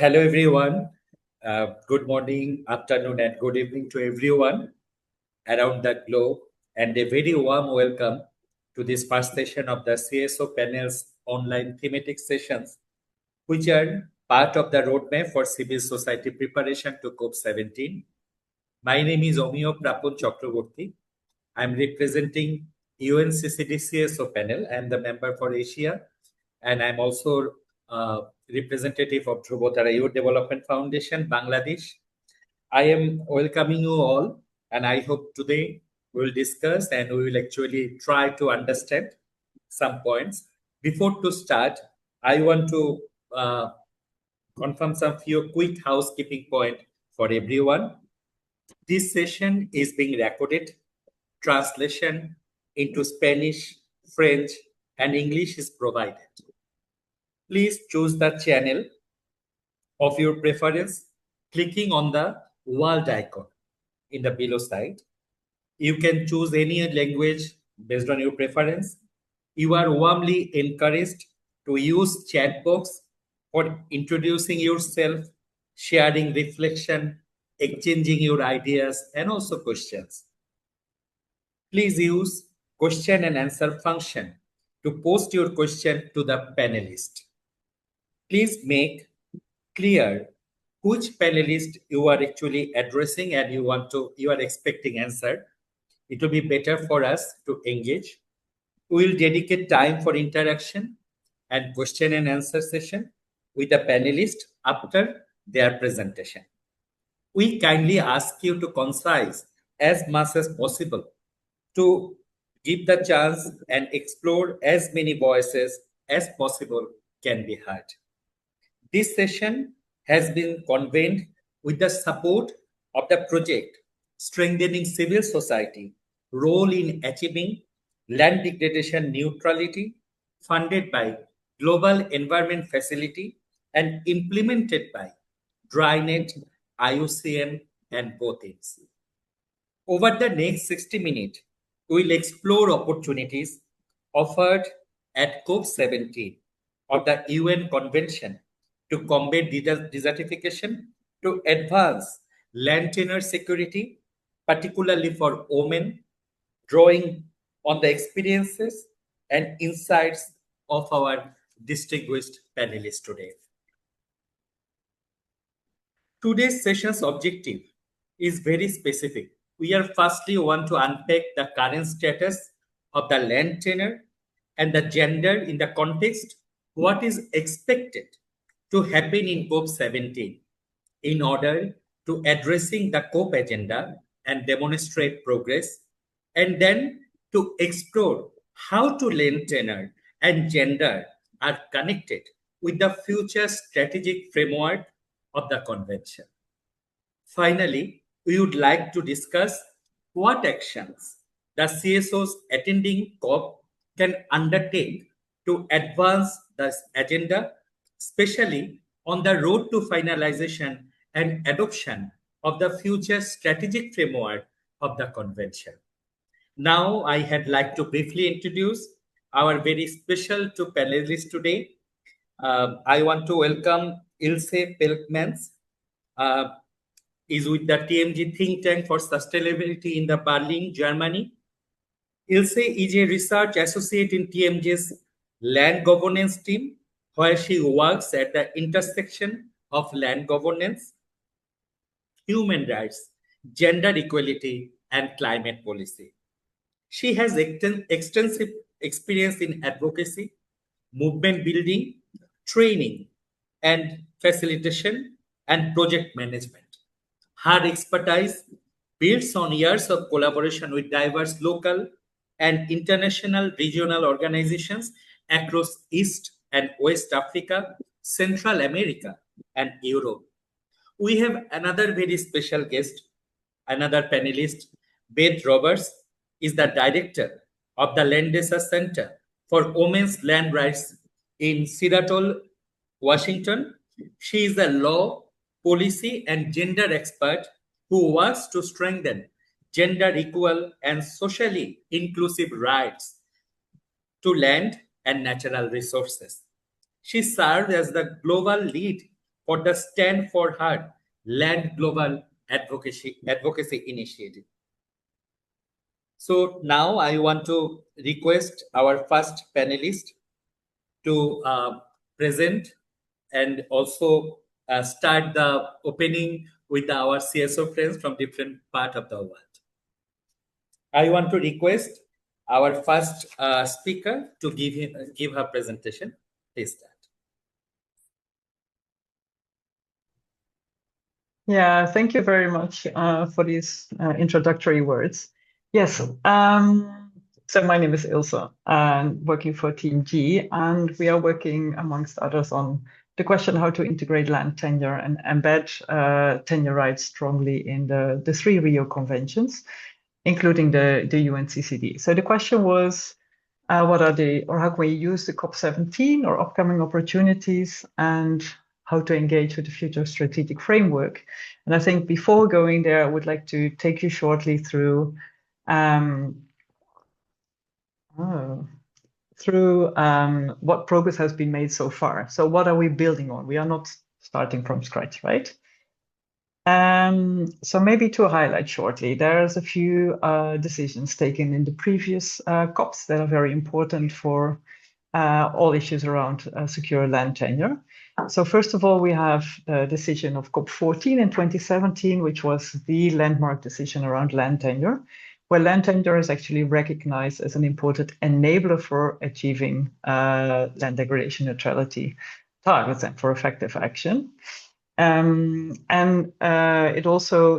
hello everyone. Good morning, afternoon, and good evening to everyone around the globe, and a very warm welcome to this first session of the CSO Panel's online thematic sessions, which are part of the roadmap for civil society preparation to COP17. My name is Omiyo Prapun Chakraborty. I'm representing UNCCD CSO Panel. I'm the member for Asia, and I'm also representative of Dhrubotara Youth Development Foundation, Bangladesh. I am welcoming you all, and I hope today we will discuss and we will actually try to understand some points. Before to start, I want to confirm some few quick housekeeping points for everyone. This session is being recorded. Translation into Spanish, French, and English is provided. Please choose the channel of your preference, clicking on the world icon in the below side. You can choose any language based on your preference. You are warmly encouraged to use chat box for introducing yourself, sharing reflection, exchanging your ideas, and also questions. Please use question and answer function to post your question to the panelist. Please make clear which panelist you are actually addressing and you are expecting answer. It will be better for us to engage. We will dedicate time for interaction and question and answer session with the panelist after their presentation. We kindly ask you to concise as much as possible to give the chance and explore as many voices as possible can be heard. This session has been convened with the support of the project Strengthening Civil Society Role in Achieving Land Degradation Neutrality, funded by Global Environment Facility and implemented by Drynet, IUCN, and both ends. Over the next 60 minutes, we will explore opportunities offered at COP17 of the UN Convention to combat desertification, to advance land tenure security, particularly for women, drawing on the experiences and insights of our distinguished panelists today. Today's session's objective is very specific. We are firstly want to unpack the current status of the land tenure and the gender in the context what is expected to happen in COP17 in order to addressing the COP agenda and demonstrate progress, and then to explore how to land tenure and gender are connected with the future strategic framework of the convention. Finally, we would like to discuss what actions the CSOs attending COP can undertake to advance this agenda, especially on the road to finalization and adoption of the future strategic framework of the convention. Now, I had like to briefly introduce our very special two panelists today. I want to welcome Ilse Pelkmans, is with the TMG Think Tank for Sustainability in the Berlin, Germany. Ilse is a research associate in TMG's land governance team, where she works at the intersection of land governance, human rights, gender equality, and climate policy. She has extensive experience in advocacy, movement building, training, and facilitation, and project management. Her expertise builds on years of collaboration with diverse local and international regional organizations across East and West Africa, Central America, and Europe. We have another very special guest, another panelist. Beth Roberts is the director of the Landesa Center for Women's Land Rights in Seattle, Washington. She is a law, policy, and gender expert who works to strengthen gender equal and socially inclusive rights to land and natural resources. She served as the global lead for the Stand for Her Land Global Advocacy Initiative. So now I want to request our first panelist to present and also start the opening with our CSO friends from different part of the world. I want to request our first speaker to give her presentation. Please start. Yeah, thank you very much for these introductory words. Yes, so my name is Ilse, and working for TMG, and we are working, amongst others, on the question how to integrate land tenure and embed tenure rights strongly in the three Rio conventions, including the UNCCD. So the question was, what are how can we use the COP17 or upcoming opportunities, and how to engage with the future strategic framework. And I think before going there, I would like to take you shortly through what progress has been made so far. So what are we building on? We are not starting from scratch, right? So maybe to highlight shortly, there's a few decisions taken in the previous COPs that are very important for all issues around secure land tenure. So first of all, we have the decision of COP14 in 2017, which was the landmark decision around land tenure, where land tenure is actually recognized as an important enabler for achieving land degradation neutrality targets and for effective action.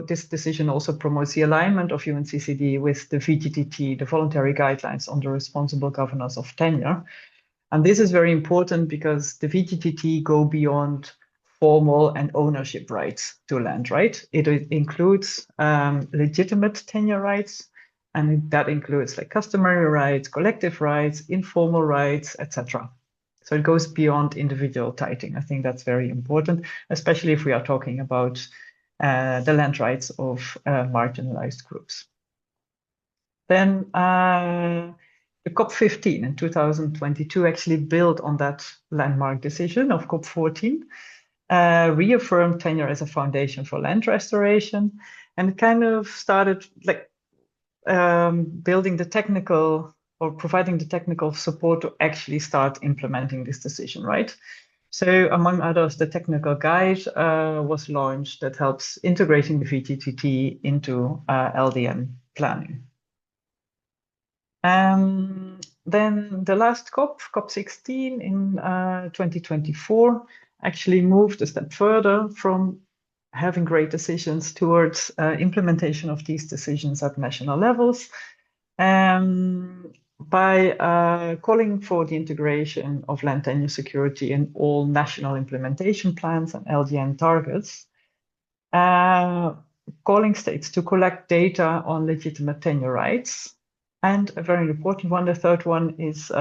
This decision also promotes the alignment of UNCCD with the VGTT, the voluntary guidelines on the responsible governance of tenure. And this is very important because the VGTT go beyond formal and ownership rights to land, right? It includes legitimate tenure rights, and that includes like customary rights, collective rights, informal rights, etc. So it goes beyond individual titling. I think that's very important, especially if we are talking about the land rights of marginalized groups. Then the COP15 in 2022 actually built on that landmark decision of COP14, reaffirmed tenure as a foundation for land restoration, and it kind of started like building the technical or providing the technical support to actually start implementing this decision, right? So among others, the technical guide was launched that helps integrating the VGTT into LDN planning. Then the last COP, COP16 in 2024, actually moved a step further from having great decisions towards implementation of these decisions at national levels by calling for the integration of land tenure security in all national implementation plans and LDN targets, calling states to collect data on legitimate tenure rights. And a very important one, the third one, is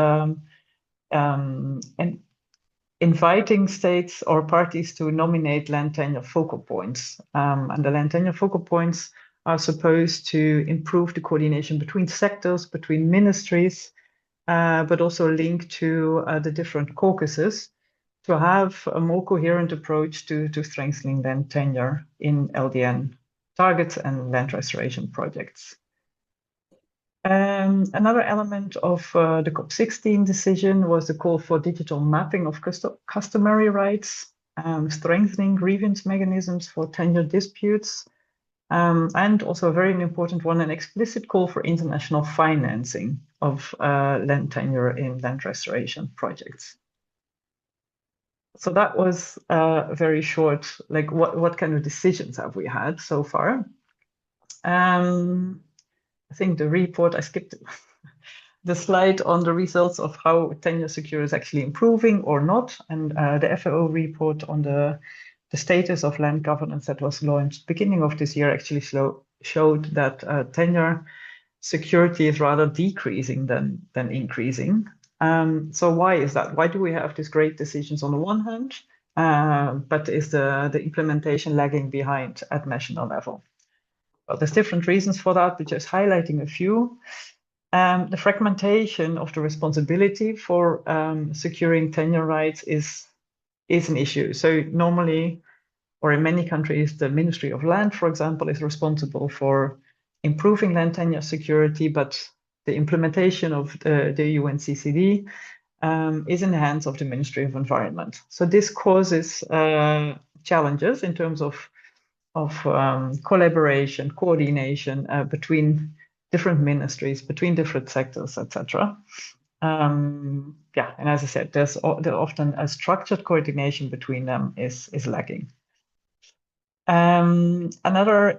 inviting states or parties to nominate land tenure focal points. And the land tenure focal points are supposed to improve the coordination between sectors, between ministries, but also link to the different caucuses to have a more coherent approach to strengthening land tenure in LDN targets and land restoration projects. Another element of the COP16 decision was the call for digital mapping of customary rights, strengthening grievance mechanisms for tenure disputes, and also a very important one, an explicit call for international financing of land tenure in land restoration projects. So that was very short, like what kind of decisions have we had so far? I think the report, I skipped the slide on the results of how tenure security is actually improving or not. And the FAO report on the status of land governance that was launched beginning of this year actually showed that tenure security is rather decreasing than increasing. So why is that? Why do we have these great decisions on the one hand, but is the implementation lagging behind at national level? Well, there's different reasons for that, but just highlighting a few. The fragmentation of the responsibility for securing tenure rights is is an issue. So normally, or in many countries, the Ministry of Land, for example, is responsible for improving land tenure security, but the implementation of the UNCCD is in the hands of the Ministry of Environment. So this causes challenges in terms of collaboration, coordination between different ministries, between different sectors, etc. Yeah, and as I said, there's often a structured coordination between them is lacking. Another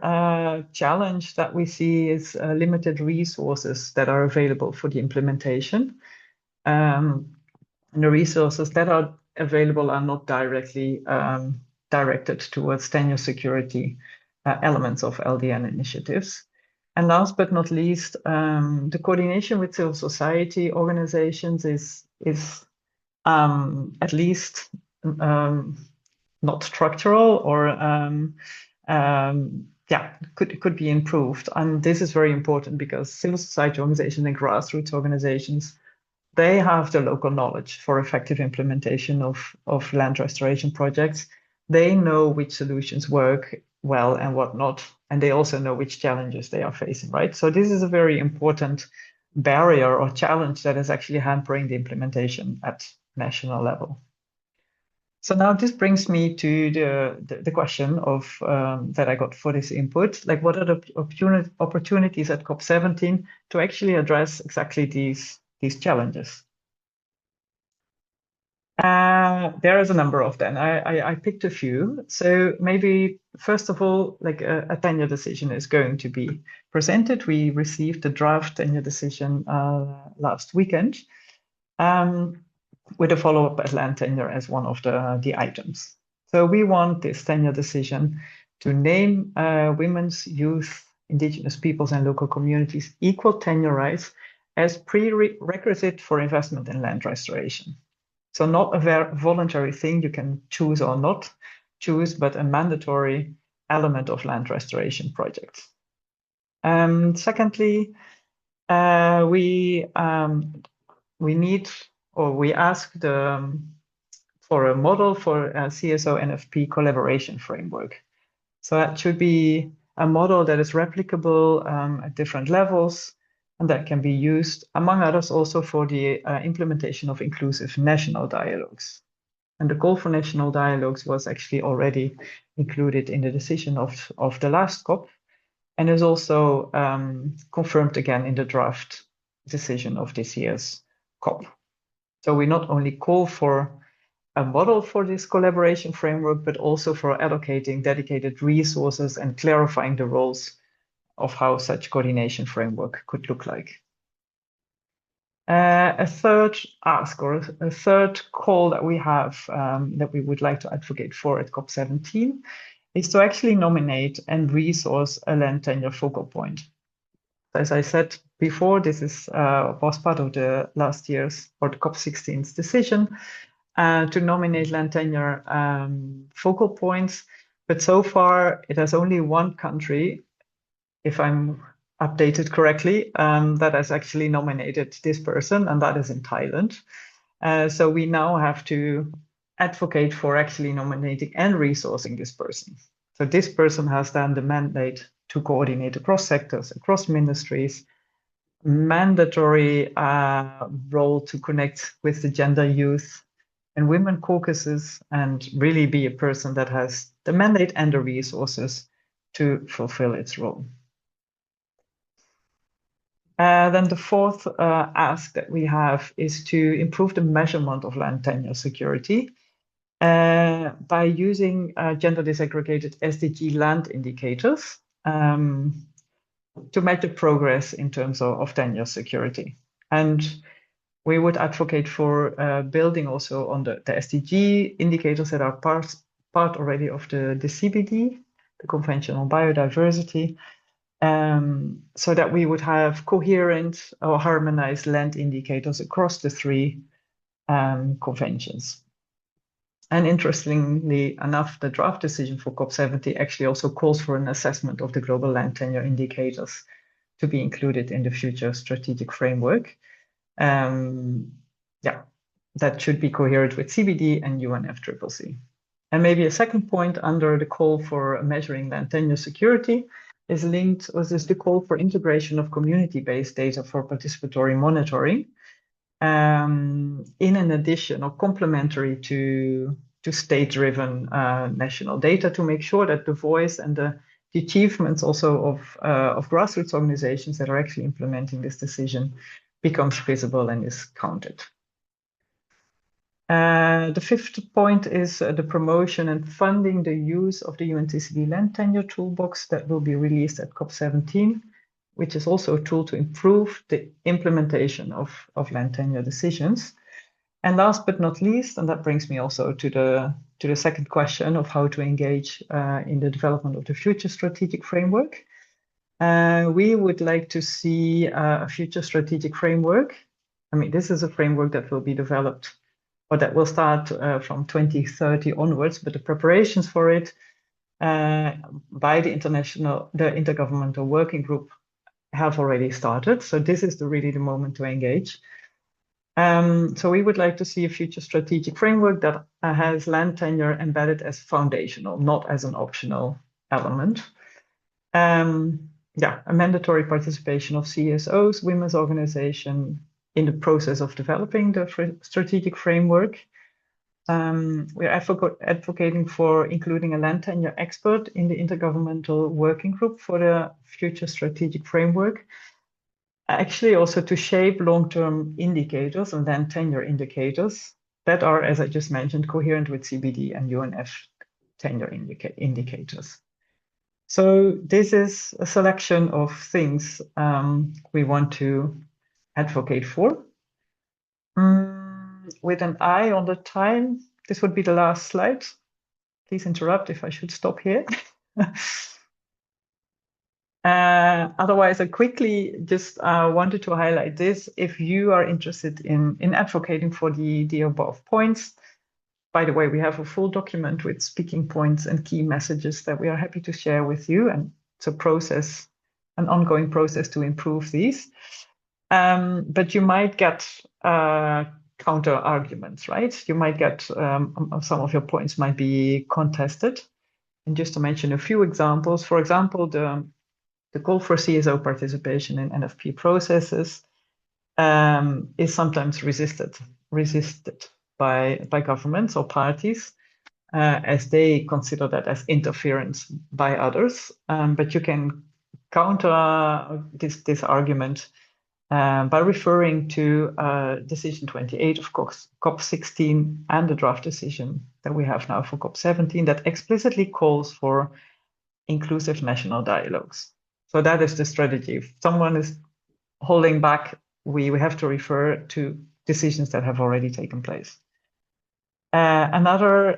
challenge that we see is limited resources that are available for the implementation. And the resources that are available are not directly directed towards tenure security elements of LDN initiatives. And last but not least, the coordination with civil society organizations is at least not structural, or yeah, could be improved. And this is very important because civil society organizations and grassroots organizations, they have the local knowledge for effective implementation of land restoration projects. They know which solutions work well and what not, and they also know which challenges they are facing, right? So this is a very important barrier or challenge that is actually hampering the implementation at national level. So now this brings me to the question of that I got for this input, like what are the opportunities at COP17 to actually address exactly these challenges? There is a number of them. I picked a few. So maybe first of all, like a tenure decision is going to be presented. We received the draft tenure decision last weekend. With a follow-up at land tenure as one of the items. So we want this tenure decision to name women's, youth, indigenous peoples and local communities equal tenure rights as prerequisite for investment in land restoration. So not a voluntary thing you can choose or not choose, but a mandatory element of land restoration projects. Secondly, we need, or we asked for a model for a CSO NFP collaboration framework. So that should be a model that is replicable at different levels, and that can be used, among others, also for the implementation of inclusive national dialogues. And the call for national dialogues was actually already included in the decision of the last COP, and is also confirmed again in the draft decision of this year's COP. So we not only call for a model for this collaboration framework, but also for allocating dedicated resources and clarifying the roles of how such coordination framework could look like. A third ask, or a third call that we have that we would like to advocate for at COP17 is to actually nominate and resource a land tenure focal point. As I said before, this was part of the last year's, or the COP16's decision to nominate land tenure focal points. But so far, it has only one country, if I'm updated correctly, that has actually nominated this person, and that is in Thailand. So we now have to advocate for actually nominating and resourcing this person. So this person has then the mandate to coordinate across sectors, across ministries, mandatory role to connect with the gender, youth, and women caucuses, and really be a person that has the mandate and the resources to fulfill its role. Then the fourth ask that we have is to improve the measurement of land tenure security by using gender disaggregated SDG land indicators to measure progress in terms of tenure security. And we would advocate for building also on the SDG indicators that are part already of the CBD, the Convention on Biodiversity, so that we would have coherent or harmonized land indicators across the three conventions. And interestingly enough, the draft decision for COP70 actually also calls for an assessment of the global land tenure indicators to be included in the future strategic framework. Yeah, that should be coherent with CBD and UNFCCC. And maybe a second point under the call for measuring land tenure security is linked with the call for integration of community-based data for participatory monitoring, in an addition or complementary to state-driven national data, to make sure that the voice and the achievements also of grassroots organizations that are actually implementing this decision becomes visible and is counted. The fifth point is the promotion and funding the use of the UNCCD Land Tenure Toolbox that will be released at COP17, which is also a tool to improve the implementation of land tenure decisions. And last but not least, and that brings me also to the second question of how to engage in the development of the future strategic framework. We would like to see a future strategic framework. I mean, this is a framework that will be developed or that will start from 2030 onwards, but the preparations for it by the intergovernmental working group have already started. So this is really the moment to engage. So we would like to see a future strategic framework that has land tenure embedded as foundational, not as an optional element. A mandatory participation of CSOs, women's organization, in the process of developing the strategic framework. We're advocating for including a land tenure expert in the intergovernmental working group for the future strategic framework. Actually, also to shape long-term indicators and land tenure indicators that are, as I just mentioned, coherent with CBD and UNF tenure indicators. So this is a selection of things we want to advocate for. With an eye on the time, this would be the last slide. Please interrupt if I should stop here. Otherwise, I quickly just wanted to highlight this. If you are interested in advocating for the above points, by the way, we have a full document with speaking points and key messages that we are happy to share with you. And it's a process, an ongoing process to improve these. But you might get counter arguments, right? You might get some of your points might be contested. And just to mention a few examples, for example, the call for CSO participation in NFP processes is sometimes resisted by governments or parties, as they consider that as interference by others. But you can counter this argument by referring to decision 28 of COP16 and the draft decision that we have now for COP17 that explicitly calls for inclusive national dialogues. So that is the strategy. If someone is holding back, we have to refer to decisions that have already taken place. Another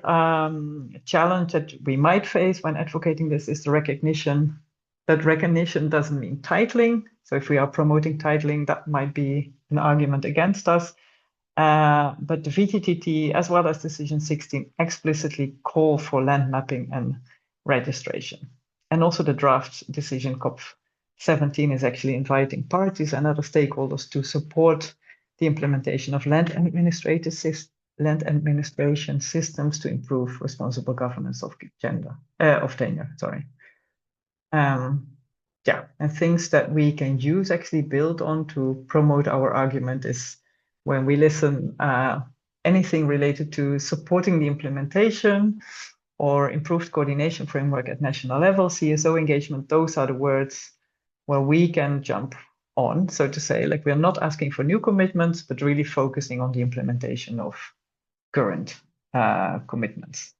challenge that we might face when advocating this is the recognition that recognition doesn't mean titling. So if we are promoting titling, that might be an argument against us. But the VTTT, as well as Decision 16, explicitly call for land mapping and registration. And also the draft decision COP17 is actually inviting parties and other stakeholders to support the implementation of land administration systems to improve responsible governance of tenure. Sorry. And things that we can use, actually build on to promote our argument is when we listen, anything related to supporting the implementation or improved coordination framework at national level, CSO engagement, those are the words where we can jump on, so to say, like we're not asking for new commitments, but really focusing on the implementation of current commitments.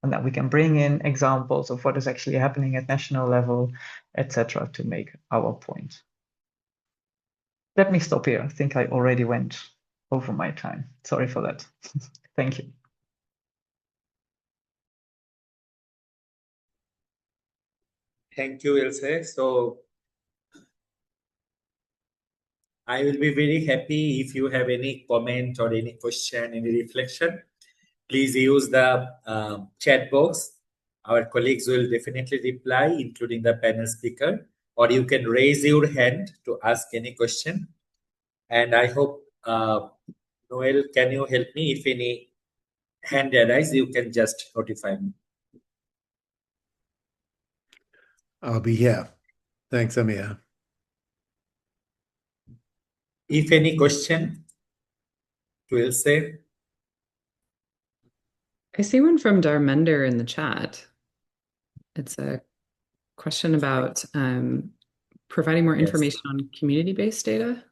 And that we can bring in examples of what is actually happening at national level, etc., to make our point. Let me stop here. I think I already went over my time. Sorry for that. Thank you. Thank you, Ilse. So I will be very happy if you have any comment or any question, any reflection. Please use the chat box. Our colleagues will definitely reply, including the panel speaker, or you can raise your hand to ask any question. And I hope Noel, can you help me? If any hand arises, you can just notify me. I'll be here. Thanks, Amir. If any question to Ilse? I see one from Darmender in the chat. It's a question about providing more information on community-based data.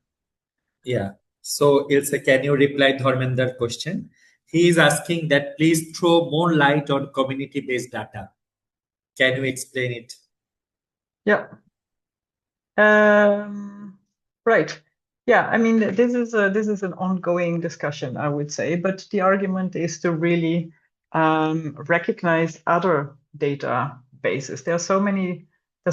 Yeah. So Ilse, can you reply Dharmender's question? He is asking that please throw more light on community-based data. Can you explain it? Yeah. Right. Yeah, I mean, this is an ongoing discussion, I would say, but the argument is to really recognize other databases. There's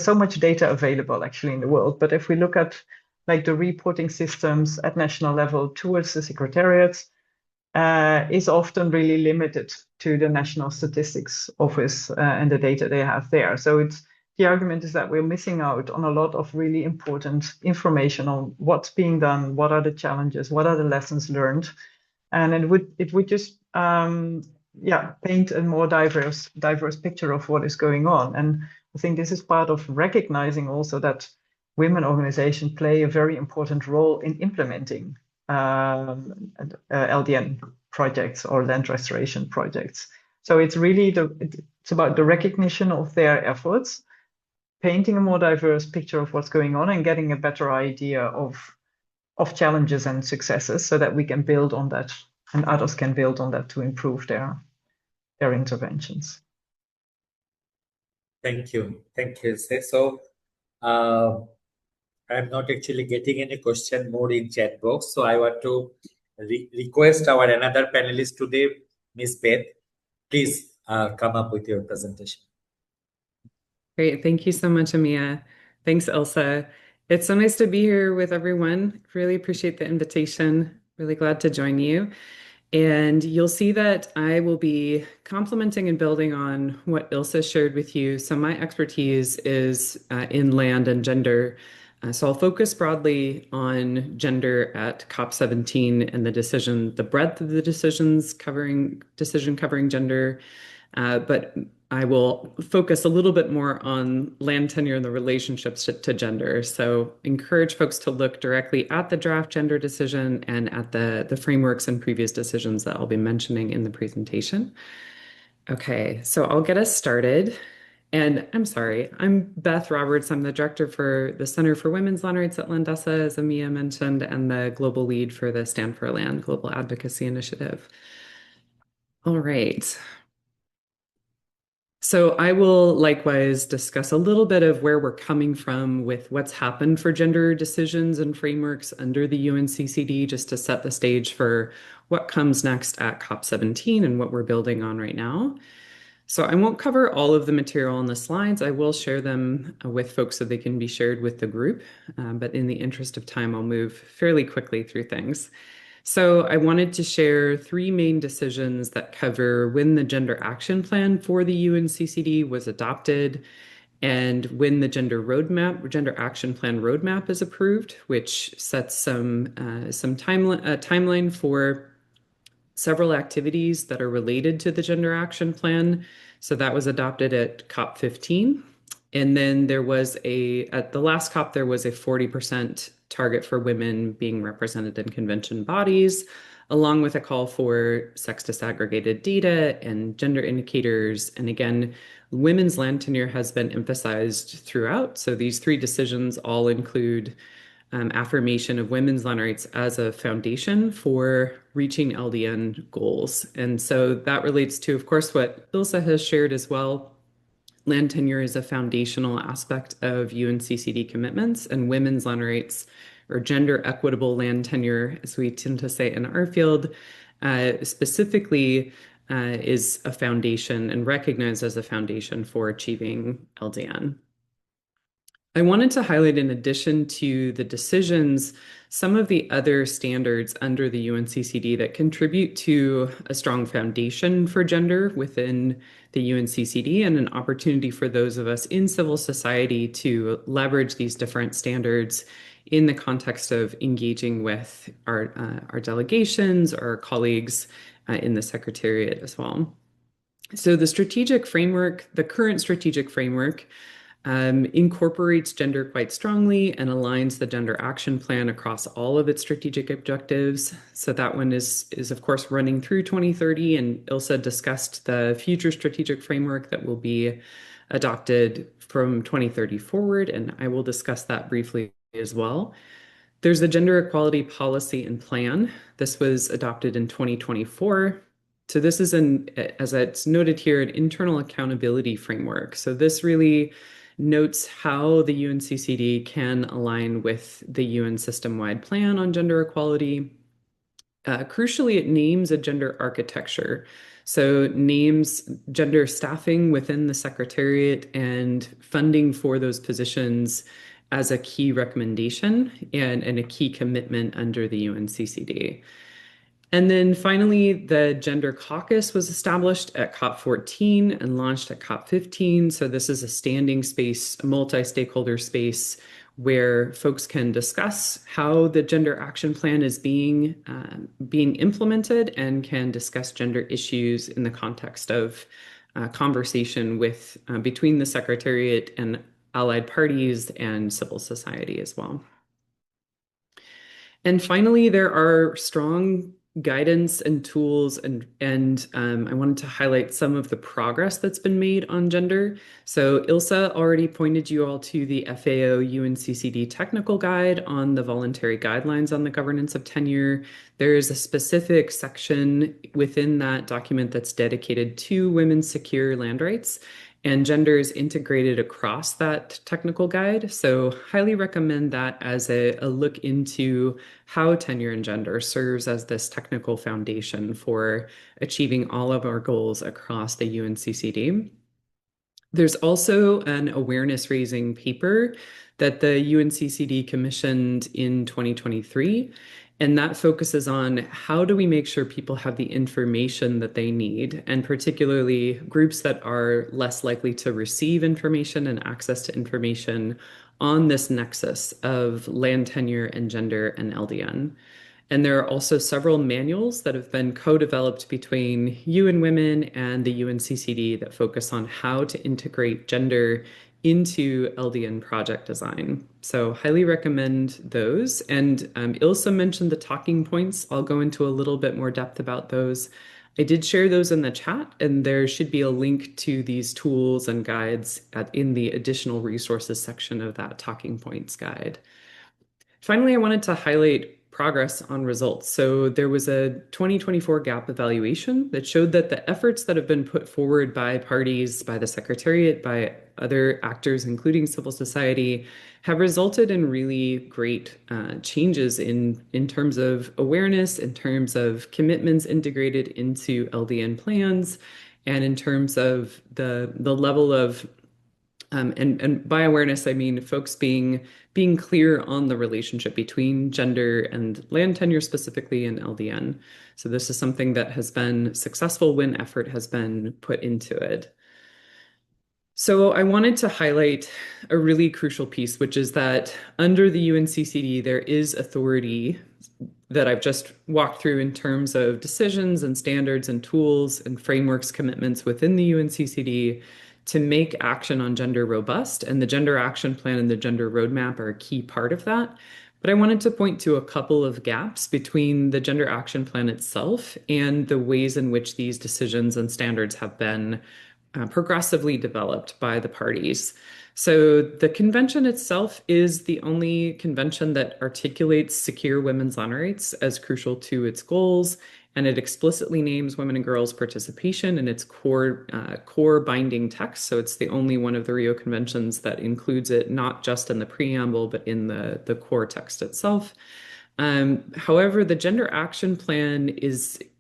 so much data available actually in the world, but if we look at like the reporting systems at national level towards the secretariats, is often really limited to the National Statistics Office and the data they have there. So the argument is that we're missing out on a lot of really important information on what's being done, what are the challenges, what are the lessons learned, and it would just paint a more diverse picture of what is going on. And I think this is part of recognizing also that women organizations play a very important role in implementing LDN projects or land restoration projects. So it's really it's about the recognition of their efforts, painting a more diverse picture of what's going on, and getting a better idea of challenges and successes, so that we can build on that and others can build on that to improve their interventions. Thank you. Thank you, Ilse. So I'm not actually getting any question more in chat box. So I want to request our another panelist today, Miss Beth. Please come up with your presentation. Great. Thank you so much, Amia. Thanks, Ilse. It's so nice to be here with everyone. Really appreciate the invitation. Really glad to join you. And you'll see that I will be complementing and building on what Ilse shared with you. So my expertise is in land and gender. So I'll focus broadly on gender at COP17 and the breadth of the decision covering gender. But I will focus a little bit more on land tenure and the relationships to gender. So encourage folks to look directly at the draft gender decision and at the frameworks and previous decisions that I'll be mentioning in the presentation. Okay, so I'll get us started. And I'm sorry, I'm Beth Roberts. I'm the director for the Center for Women's Land Rights at Landesa, as Amia mentioned, and the global lead for the Stand for Land Global Advocacy Initiative. All right. So I will likewise discuss a little bit of where we're coming from with what's happened for gender decisions and frameworks under the UNCCD, just to set the stage for what comes next at COP17 and what we're building on right now. So I won't cover all of the material on the slides. I will share them with folks so they can be shared with the group. But in the interest of time, I'll move fairly quickly through things. So I wanted to share three main decisions that cover when the Gender Action Plan for the UNCCD was adopted and when the Gender Action Plan roadmap is approved, which sets some timeline for several activities that are related to the Gender Action Plan. So that was adopted at COP15. And then there was at the last COP, there was a 40% target for women being represented in convention bodies, along with a call for sex disaggregated data and gender indicators. And again, women's land tenure has been emphasized throughout. So these three decisions all include affirmation of women's land rights as a foundation for reaching LDN goals. And so that relates to, of course, what Ilse has shared as well. Land tenure is a foundational aspect of UNCCD commitments, and women's land rights, or gender equitable land tenure, as we tend to say in our field, specifically is a foundation and recognized as a foundation for achieving LDN. I wanted to highlight, in addition to the decisions, some of the other standards under the UNCCD that contribute to a strong foundation for gender within the UNCCD, and an opportunity for those of us in civil society to leverage these different standards in the context of engaging with our delegations, our colleagues in the Secretariat as well. So the strategic framework, the current strategic framework, incorporates gender quite strongly and aligns the gender action plan across all of its strategic objectives. So that one is of course running through 2030, and Ilse discussed the future strategic framework that will be adopted from 2030 forward, and I will discuss that briefly as well. There's the Gender Equality Policy and Plan. This was adopted in 2024. So this is as it's noted here, an internal accountability framework. So this really notes how the UNCCD can align with the UN system-wide plan on gender equality. Crucially, it names a gender architecture. So names gender staffing within the Secretariat and funding for those positions as a key recommendation and a key commitment under the UNCCD. And then finally, the Gender Caucus was established at COP14 and launched at COP15. So this is a standing space, a multi-stakeholder space where folks can discuss how the gender action plan is being implemented and can discuss gender issues in the context of conversation between the Secretariat and allied parties and civil society as well. And finally, there are strong guidance and tools, and I wanted to highlight some of the progress that's been made on gender. So Ilse already pointed you all to the FAO UNCCD technical guide on the voluntary guidelines on the governance of tenure. There is a specific section within that document that's dedicated to women's secure land rights, and gender is integrated across that technical guide. So highly recommend that as a look into how tenure and gender serves as this technical foundation for achieving all of our goals across the UNCCD. There's also an awareness raising paper that the UNCCD commissioned in 2023. And that focuses on how do we make sure people have the information that they need, and particularly groups that are less likely to receive information and access to information on this nexus of land tenure and gender and LDN. And there are also several manuals that have been co-developed between UN Women and the UNCCD that focus on how to integrate gender into LDN project design. So highly recommend those. And Ilse mentioned the talking points. I'll go into a little bit more depth about those. I did share those in the chat, and there should be a link to these tools and guides in the additional resources section of that talking points guide. Finally, I wanted to highlight progress on results. So there was a 2024 gap evaluation that showed that the efforts that have been put forward by parties, by the Secretariat, by other actors, including civil society, have resulted in really great changes in terms of awareness, in terms of commitments integrated into LDN plans, and in terms of the level of and by awareness, I mean folks being clear on the relationship between gender and land tenure specifically in LDN. So this is something that has been successful when effort has been put into it. So I wanted to highlight a really crucial piece, which is that under the UNCCD, there is authority that I've just walked through in terms of decisions and standards and tools and frameworks, commitments within the UNCCD to make action on gender robust, and the Gender Action Plan and the Gender Roadmap are a key part of that. But I wanted to point to a couple of gaps between the Gender Action Plan itself and the ways in which these decisions and standards have been progressively developed by the parties. So the convention itself is the only convention that articulates secure women's land rights as crucial to its goals, and it explicitly names women and girls' participation in its core binding text. So it's the only one of the Rio Conventions that includes it, not just in the preamble, but in the core text itself. However, the Gender Action Plan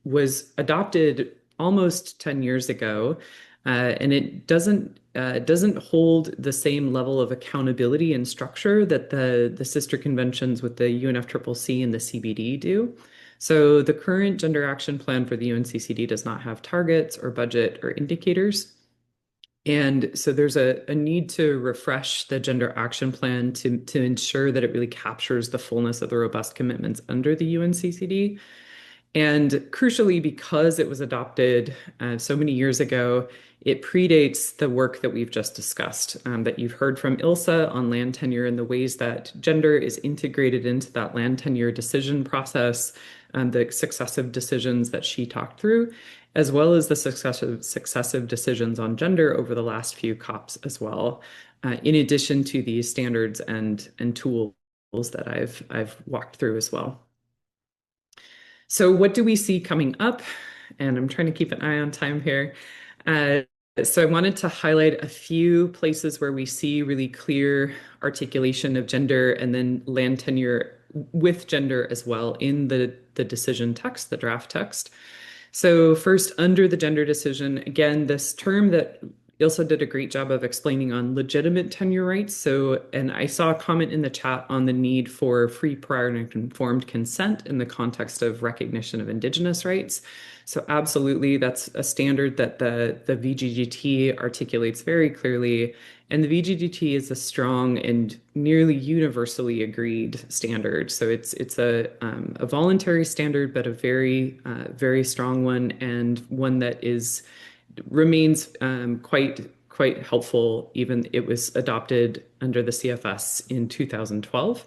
was adopted almost 10 years ago, and it doesn't hold the same level of accountability and structure that the sister conventions with the UNFCCC and the CBD do. So the current Gender Action Plan for the UNCCD does not have targets or budget or indicators. And so there's a need to refresh the gender action plan to ensure that it really captures the fullness of the robust commitments under the UNCCD. And crucially, because it was adopted so many years ago, it predates the work that we've just discussed, that you've heard from Ilse on land tenure and the ways that gender is integrated into that land tenure decision process, the successive decisions that she talked through, as well as the successive decisions on gender over the last few COPs as well, in addition to these standards and tools that I've walked through as well. So what do we see coming up? And I'm trying to keep an eye on time here. So I wanted to highlight a few places where we see really clear articulation of gender and then land tenure with gender as well in the decision text, the draft text. So first, under the gender decision, again, this term that Ilse did a great job of explaining on legitimate tenure rights. So, and I saw a comment in the chat on the need for free, prior, and informed consent in the context of recognition of Indigenous rights. So absolutely, that's a standard that the VGGT articulates very clearly. And the VGGT is a strong and nearly universally agreed standard. So it's a voluntary standard, but a very strong one, and one that remains quite helpful. Even it was adopted under the CFS in 2012.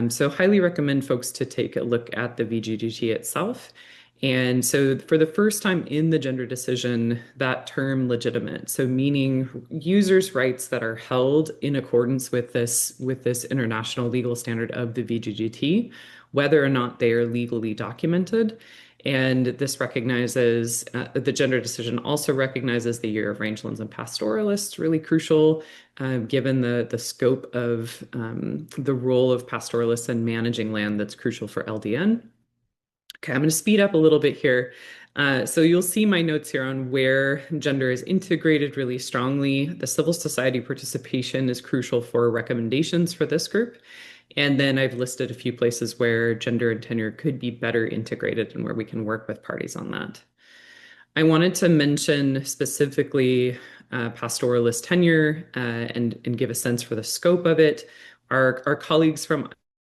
So highly recommend folks to take a look at the VGGT itself. And so for the first time in the gender decision, that term legitimate, so meaning users' rights that are held in accordance with this international legal standard of the VGGT, whether or not they are legally documented. And this recognizes, the gender decision also recognizes the year of rangelands and pastoralists, really crucial, given the scope of the role of pastoralists in managing land that's crucial for LDN. Okay, I'm going to speed up a little bit here. So you'll see my notes here on where gender is integrated really strongly. The civil society participation is crucial for recommendations for this group. And then I've listed a few places where gender and tenure could be better integrated and where we can work with parties on that. I wanted to mention specifically pastoralist tenure and give a sense for the scope of it. Our colleagues from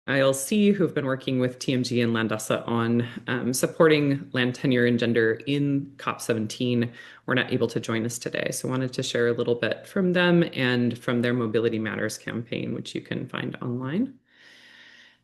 ILC who've been working with TMG and Landesa on supporting land tenure and gender in COP17 were not able to join us today. So I wanted to share a little bit from them and from their Mobility Matters campaign, which you can find online.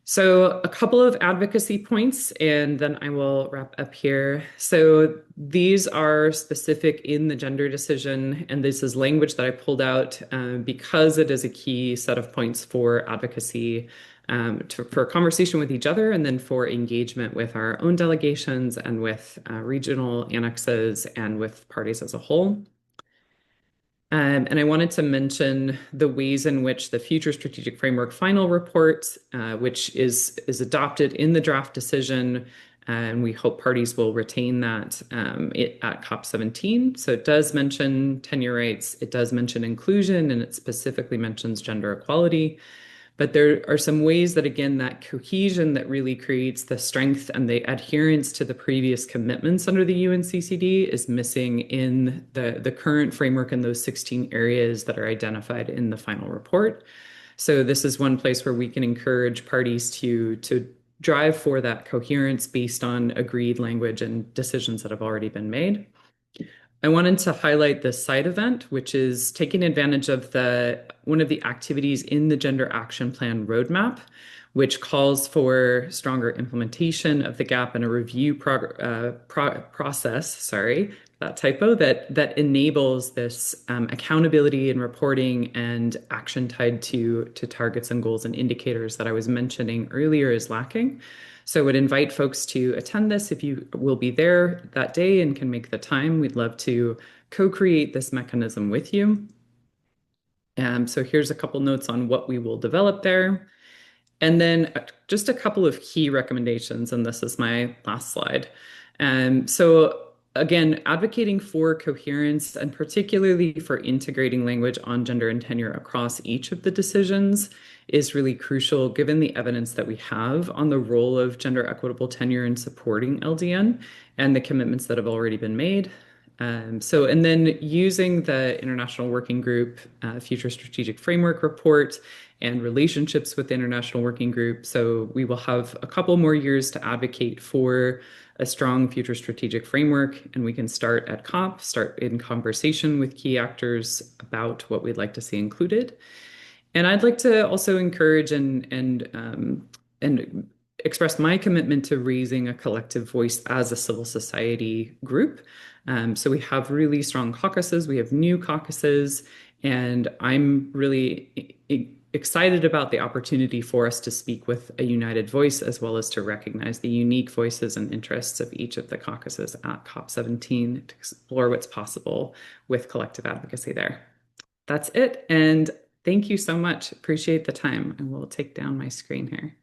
So a couple of advocacy points, and then I will wrap up here. So these are specific in the gender decision, and this is language that I pulled out because it is a key set of points for advocacy, for conversation with each other, and then for engagement with our own delegations and with regional annexes and with parties as a whole. And I wanted to mention the ways in which the Future Strategic Framework final report, which is adopted in the draft decision, and we hope parties will retain that at COP17. So it does mention tenure rights, it does mention inclusion, and it specifically mentions gender equality. But there are some ways that, again, that cohesion that really creates the strength and the adherence to the previous commitments under the UNCCD is missing in the current framework in those 16 areas that are identified in the final report. So this is one place where we can encourage parties to drive for that coherence based on agreed language and decisions that have already been made. I wanted to highlight the side event, which is taking advantage of one of the activities in the Gender Action Plan roadmap, which calls for stronger implementation of the gap and a review process, that typo, that enables this accountability and reporting and action tied to targets and goals and indicators that I was mentioning earlier is lacking. So I would invite folks to attend this if you will be there that day and can make the time. We'd love to co-create this mechanism with you. So here's a couple notes on what we will develop there. And then just a couple of key recommendations, and this is my last slide. So again, advocating for coherence and particularly for integrating language on gender and tenure across each of the decisions is really crucial given the evidence that we have on the role of gender equitable tenure in supporting LDN and the commitments that have already been made. And then using the International Working Group Future Strategic Framework report and relationships with the International Working Group. So we will have a couple more years to advocate for a strong future strategic framework, and we can start at COP, start in conversation with key actors about what we'd like to see included. And I'd like to also encourage and express my commitment to raising a collective voice as a civil society group. So we have really strong caucuses, we have new caucuses, and I'm really excited about the opportunity for us to speak with a united voice, as well as to recognize the unique voices and interests of each of the caucuses at COP17 to explore what's possible with collective advocacy there. That's it. And thank you so much. Appreciate the time. And we'll take down my screen here.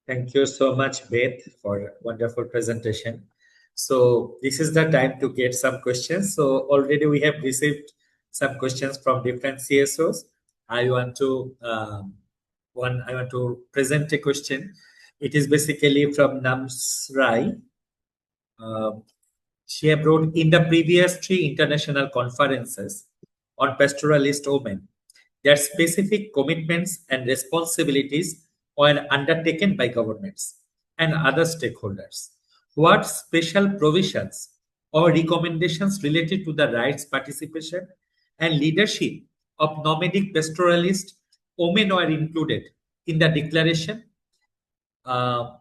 Thank you so much, Beth, for a wonderful presentation. So this is the time to get some questions. So already we have received some questions from different CSOs. I want to present a question. It is basically from Namsrai. She have wrote, in the previous 3 international conferences on pastoralist women, their specific commitments and responsibilities were undertaken by governments and other stakeholders. What special provisions or recommendations related to the rights, participation, and leadership of nomadic pastoralist women were included in the declaration? Was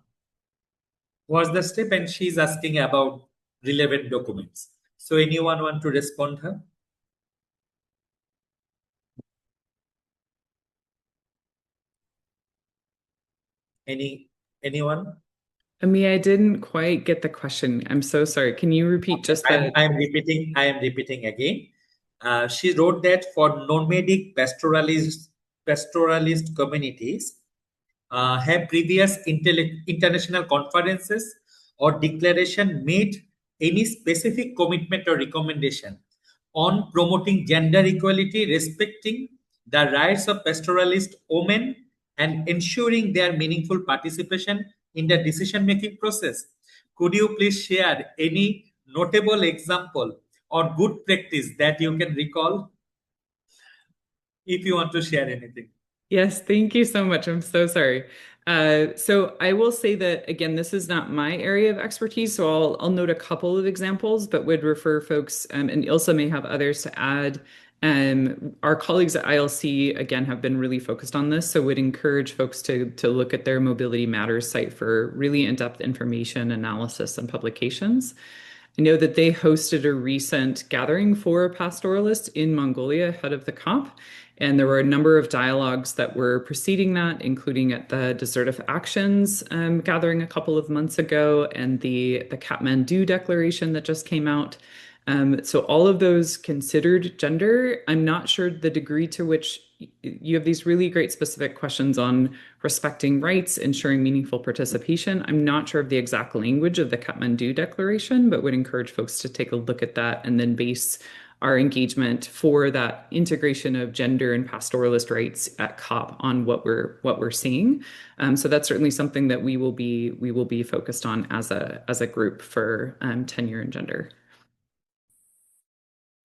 the step, and she's asking about relevant documents. So anyone want to respond her? Anyone? Ami, I didn't quite get the question. I'm so sorry. Can you repeat just the... I am repeating again. She wrote that for nomadic pastoralist communities have previous international conferences or declaration made any specific commitment or recommendation on promoting gender equality, respecting the rights of pastoralist women, and ensuring their meaningful participation in the decision-making process. Could you please share any notable example or good practice that you can recall, if you want to share anything? Yes, thank you so much. I'm so sorry. So I will say that, again, this is not my area of expertise, so I'll note a couple of examples, but would refer folks, and Ilse may have others to add. Our colleagues at ILC, again, have been really focused on this, so would encourage folks to look at their Mobility Matters site for really in-depth information, analysis, and publications. I know that they hosted a recent gathering for pastoralists in Mongolia ahead of the COP, and there were a number of dialogues that were preceding that, including at the Desertive Actions gathering a couple of months ago, and the Kathmandu Declaration that just came out. So all of those considered gender. I'm not sure the degree to which you have these really great specific questions on respecting rights, ensuring meaningful participation. I'm not sure of the exact language of the Kathmandu Declaration, but would encourage folks to take a look at that and then base our engagement for that integration of gender and pastoralist rights at COP on what we're seeing. So that's certainly something that we will be focused on as a group for tenure and gender.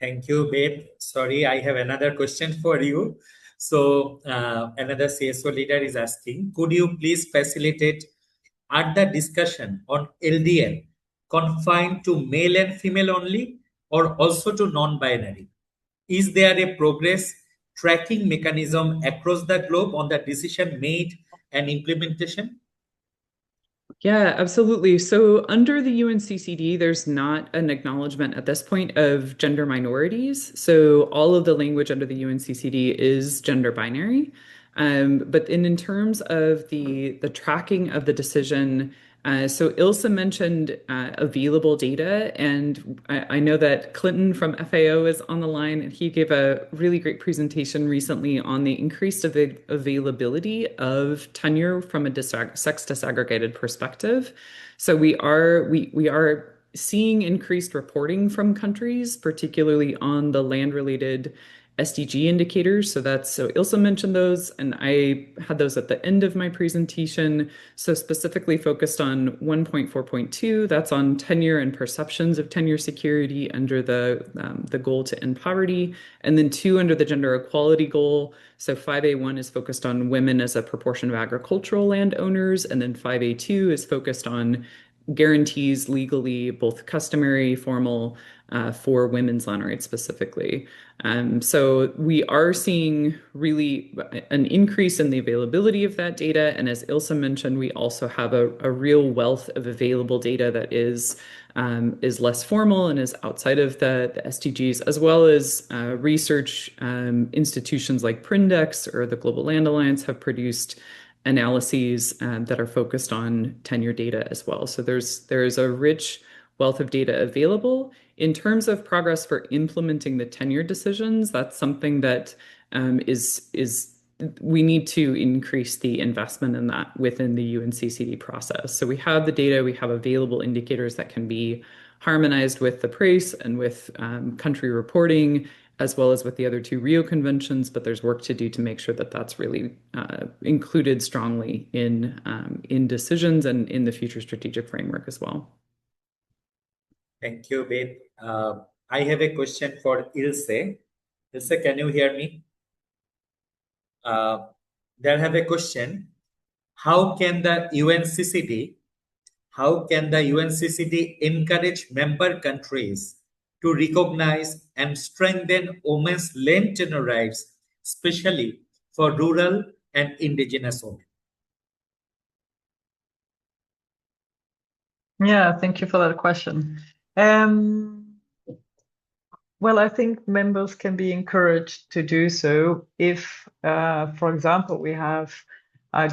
Thank you, Beth. Sorry, I have another question for you. So another CSO leader is asking, could you please facilitate at the discussion on LDN confined to male and female only, or also to non-binary? Is there a progress tracking mechanism across the globe on the decision made and implementation? Yeah, absolutely. So under the UNCCD, there's not an acknowledgement at this point of gender minorities. So all of the language under the UNCCD is gender binary. But in terms of the tracking of the decision, so Ilse mentioned available data, and I know that Clinton from FAO is on the line, and he gave a really great presentation recently on the increased availability of tenure from a sex disaggregated perspective. So we are seeing increased reporting from countries, particularly on the land-related SDG indicators. So Ilse mentioned those, and I had those at the end of my presentation. So specifically focused on 1.4.2, that's on tenure and perceptions of tenure security under the goal to end poverty, and then 2 under the gender equality goal. So 5A1 is focused on women as a proportion of agricultural land owners, and then 5A2 is focused on guarantees legally, both customary, formal, for women's land rights specifically. So we are seeing really an increase in the availability of that data. And as Ilse mentioned, we also have a real wealth of available data that is less formal and is outside of the SDGs, as well as research institutions like Prindex or the Global Land Alliance have produced analyses that are focused on tenure data as well. So there's a rich wealth of data available. In terms of progress for implementing the tenure decisions, that's something that we need to increase the investment in that within the UNCCD process. So we have the data, we have available indicators that can be harmonized with the PRACE and with country reporting, as well as with the other 2 Rio conventions, but there's work to do to make sure that that's really included strongly in decisions and in the future strategic framework as well. Thank you, Beth. I have a question for Ilse. Ilse, can you hear me? There have a question. How can the UNCCD encourage member countries to recognize and strengthen women's land tenure rights, especially for rural and indigenous women? Yeah, thank you for that question. Well, I think members can be encouraged to do so if, for example, we have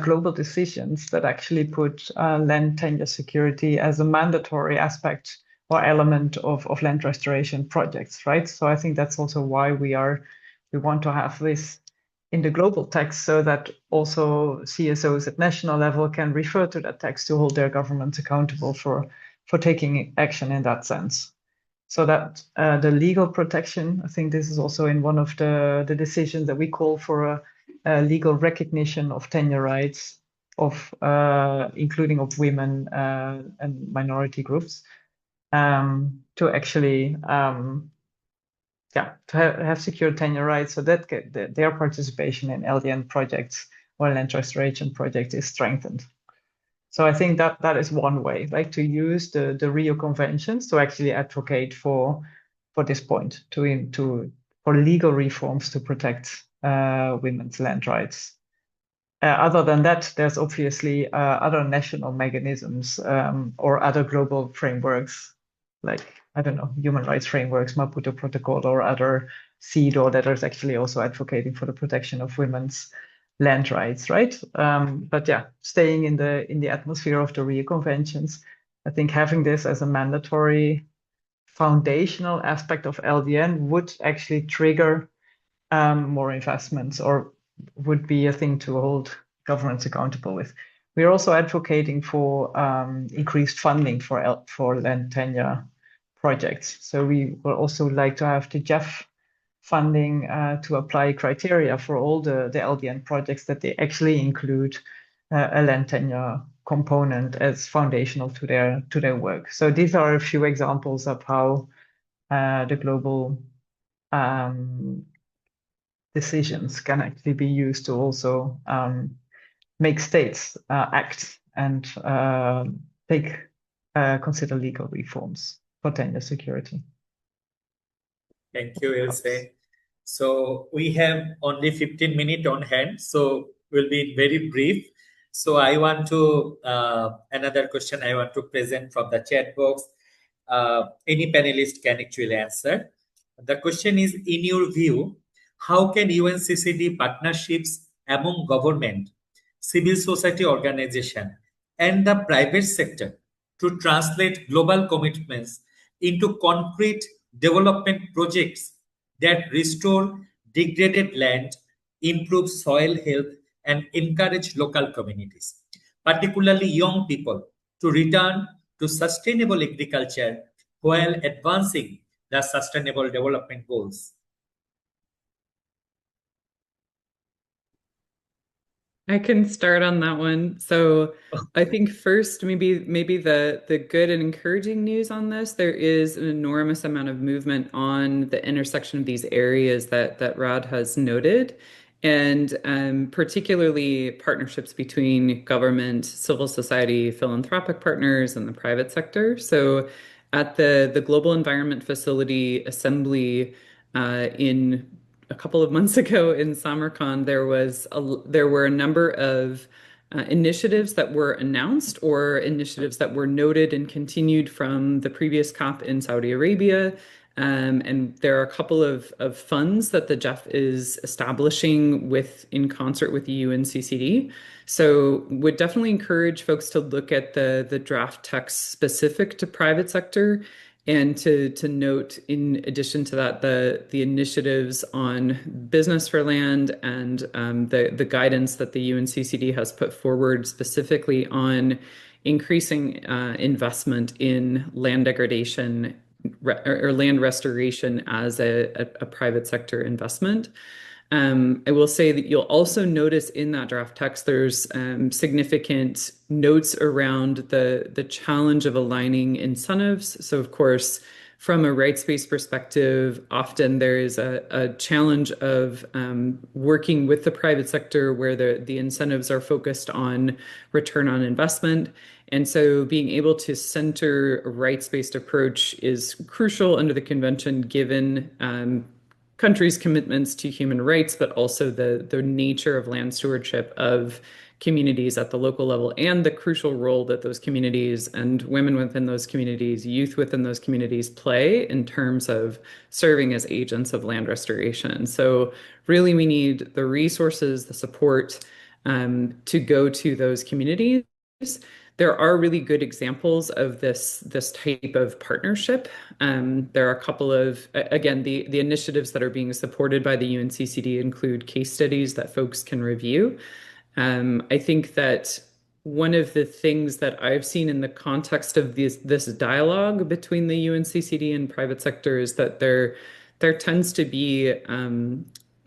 global decisions that actually put land tenure security as a mandatory aspect or element of land restoration projects, right? So I think that's also why we want to have this in the global text, so that also CSOs at national level can refer to that text to hold their governments accountable for taking action in that sense. So that the legal protection, I think this is also in one of the decisions that we call for a legal recognition of tenure rights, of including of women and minority groups, to actually to have secure tenure rights, so that their participation in LDN projects or land restoration projects is strengthened. So I think that is one way, like to use the Rio conventions to actually advocate for this point, for legal reforms to protect women's land rights. Other than that, there's obviously other national mechanisms or other global frameworks, like, I don't know, human rights frameworks, Maputo Protocol, or other CEDAW that is actually also advocating for the protection of women's land rights, right? But yeah, staying in the atmosphere of the Rio conventions, I think having this as a mandatory foundational aspect of LDN would actually trigger more investments, or would be a thing to hold governments accountable with. We're also advocating for increased funding for land tenure projects. So we would also like to have the JEF funding to apply criteria for all the LDN projects, that they actually include a land tenure component as foundational to their work. So these are a few examples of how the global decisions can actually be used to also make states act and consider legal reforms for tenure security. Thank you, Ilse. So we have only 15 minutes on hand, so we'll be very brief. So I want to, another question I want to present from the chat box. Any panelist can actually answer. The question is, in your view, how can UNCCD partnerships among government, civil society organization, and the private sector to translate global commitments into concrete development projects that restore degraded land, improve soil health, and encourage local communities, particularly young people, to return to sustainable agriculture while advancing the Sustainable Development Goals? I can start on that one. So I think first, maybe the good and encouraging news on this, there is an enormous amount of movement on the intersection of these areas that Rod has noted, and particularly partnerships between government, civil society, philanthropic partners, and the private sector. So at the Global Environment Facility Assembly in a couple of months ago in Samarkand, there were a number of initiatives that were announced or initiatives that were noted and continued from the previous COP in Saudi Arabia. And there are a couple of funds that the GEF is establishing in concert with the UNCCD. So would definitely encourage folks to look at the draft text specific to private sector, and to note, in addition to that, the initiatives on business for land and the guidance that the UNCCD has put forward specifically on increasing investment in land degradation or land restoration as a private sector investment. I will say that you'll also notice in that draft text there's significant notes around the challenge of aligning incentives. So, of course, from a rights-based perspective, often there is a challenge of working with the private sector where the incentives are focused on return on investment. And so being able to center a rights-based approach is crucial under the convention, given countries' commitments to human rights, but also the nature of land stewardship of communities at the local level, and the crucial role that those communities and women within those communities, youth within those communities play in terms of serving as agents of land restoration. So really we need the resources, the support to go to those communities. There are really good examples of this type of partnership. There are a couple of, again, the initiatives that are being supported by the UNCCD include case studies that folks can review. I think that one of the things that I've seen in the context of this dialogue between the UNCCD and private sector is that there tends to be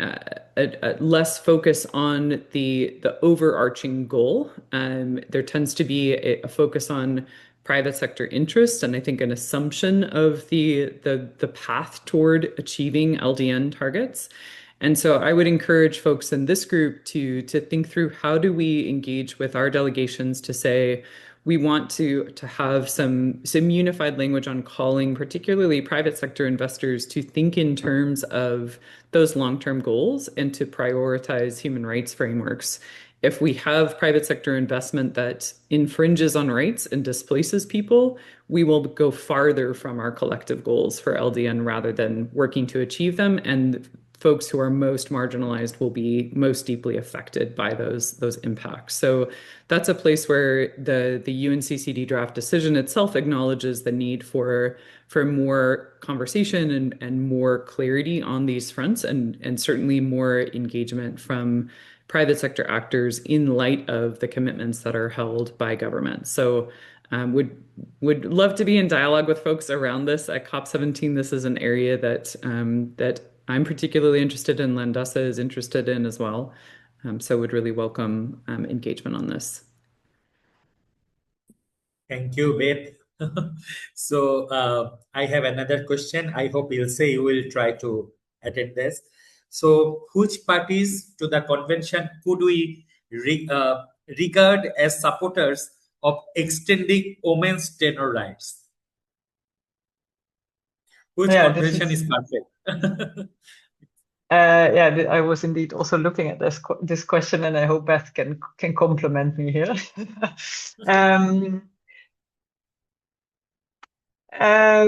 a less focus on the overarching goal. There tends to be a focus on private sector interest, and I think an assumption of the path toward achieving LDN targets. And so I would encourage folks in this group to think through, how do we engage with our delegations to say we want to have some unified language on calling particularly private sector investors to think in terms of those long-term goals and to prioritize human rights frameworks. If we have private sector investment that infringes on rights and displaces people, we will go farther from our collective goals for LDN rather than working to achieve them. And folks who are most marginalized will be most deeply affected by those impacts. So that's a place where the UNCCD draft decision itself acknowledges the need for more conversation and more clarity on these fronts, and certainly more engagement from private sector actors in light of the commitments that are held by government. So would love to be in dialogue with folks around this at COP17. This is an area that I'm particularly interested in, Landesa is interested in as well. So would really welcome engagement on this. Thank you, Beth. So I have another question. I hope Ilse, you will try to attend this. So which parties to the convention could we regard as supporters of extending women's tenure rights? Which convention is perfect? I was indeed also looking at this question, and I hope Beth can compliment me here.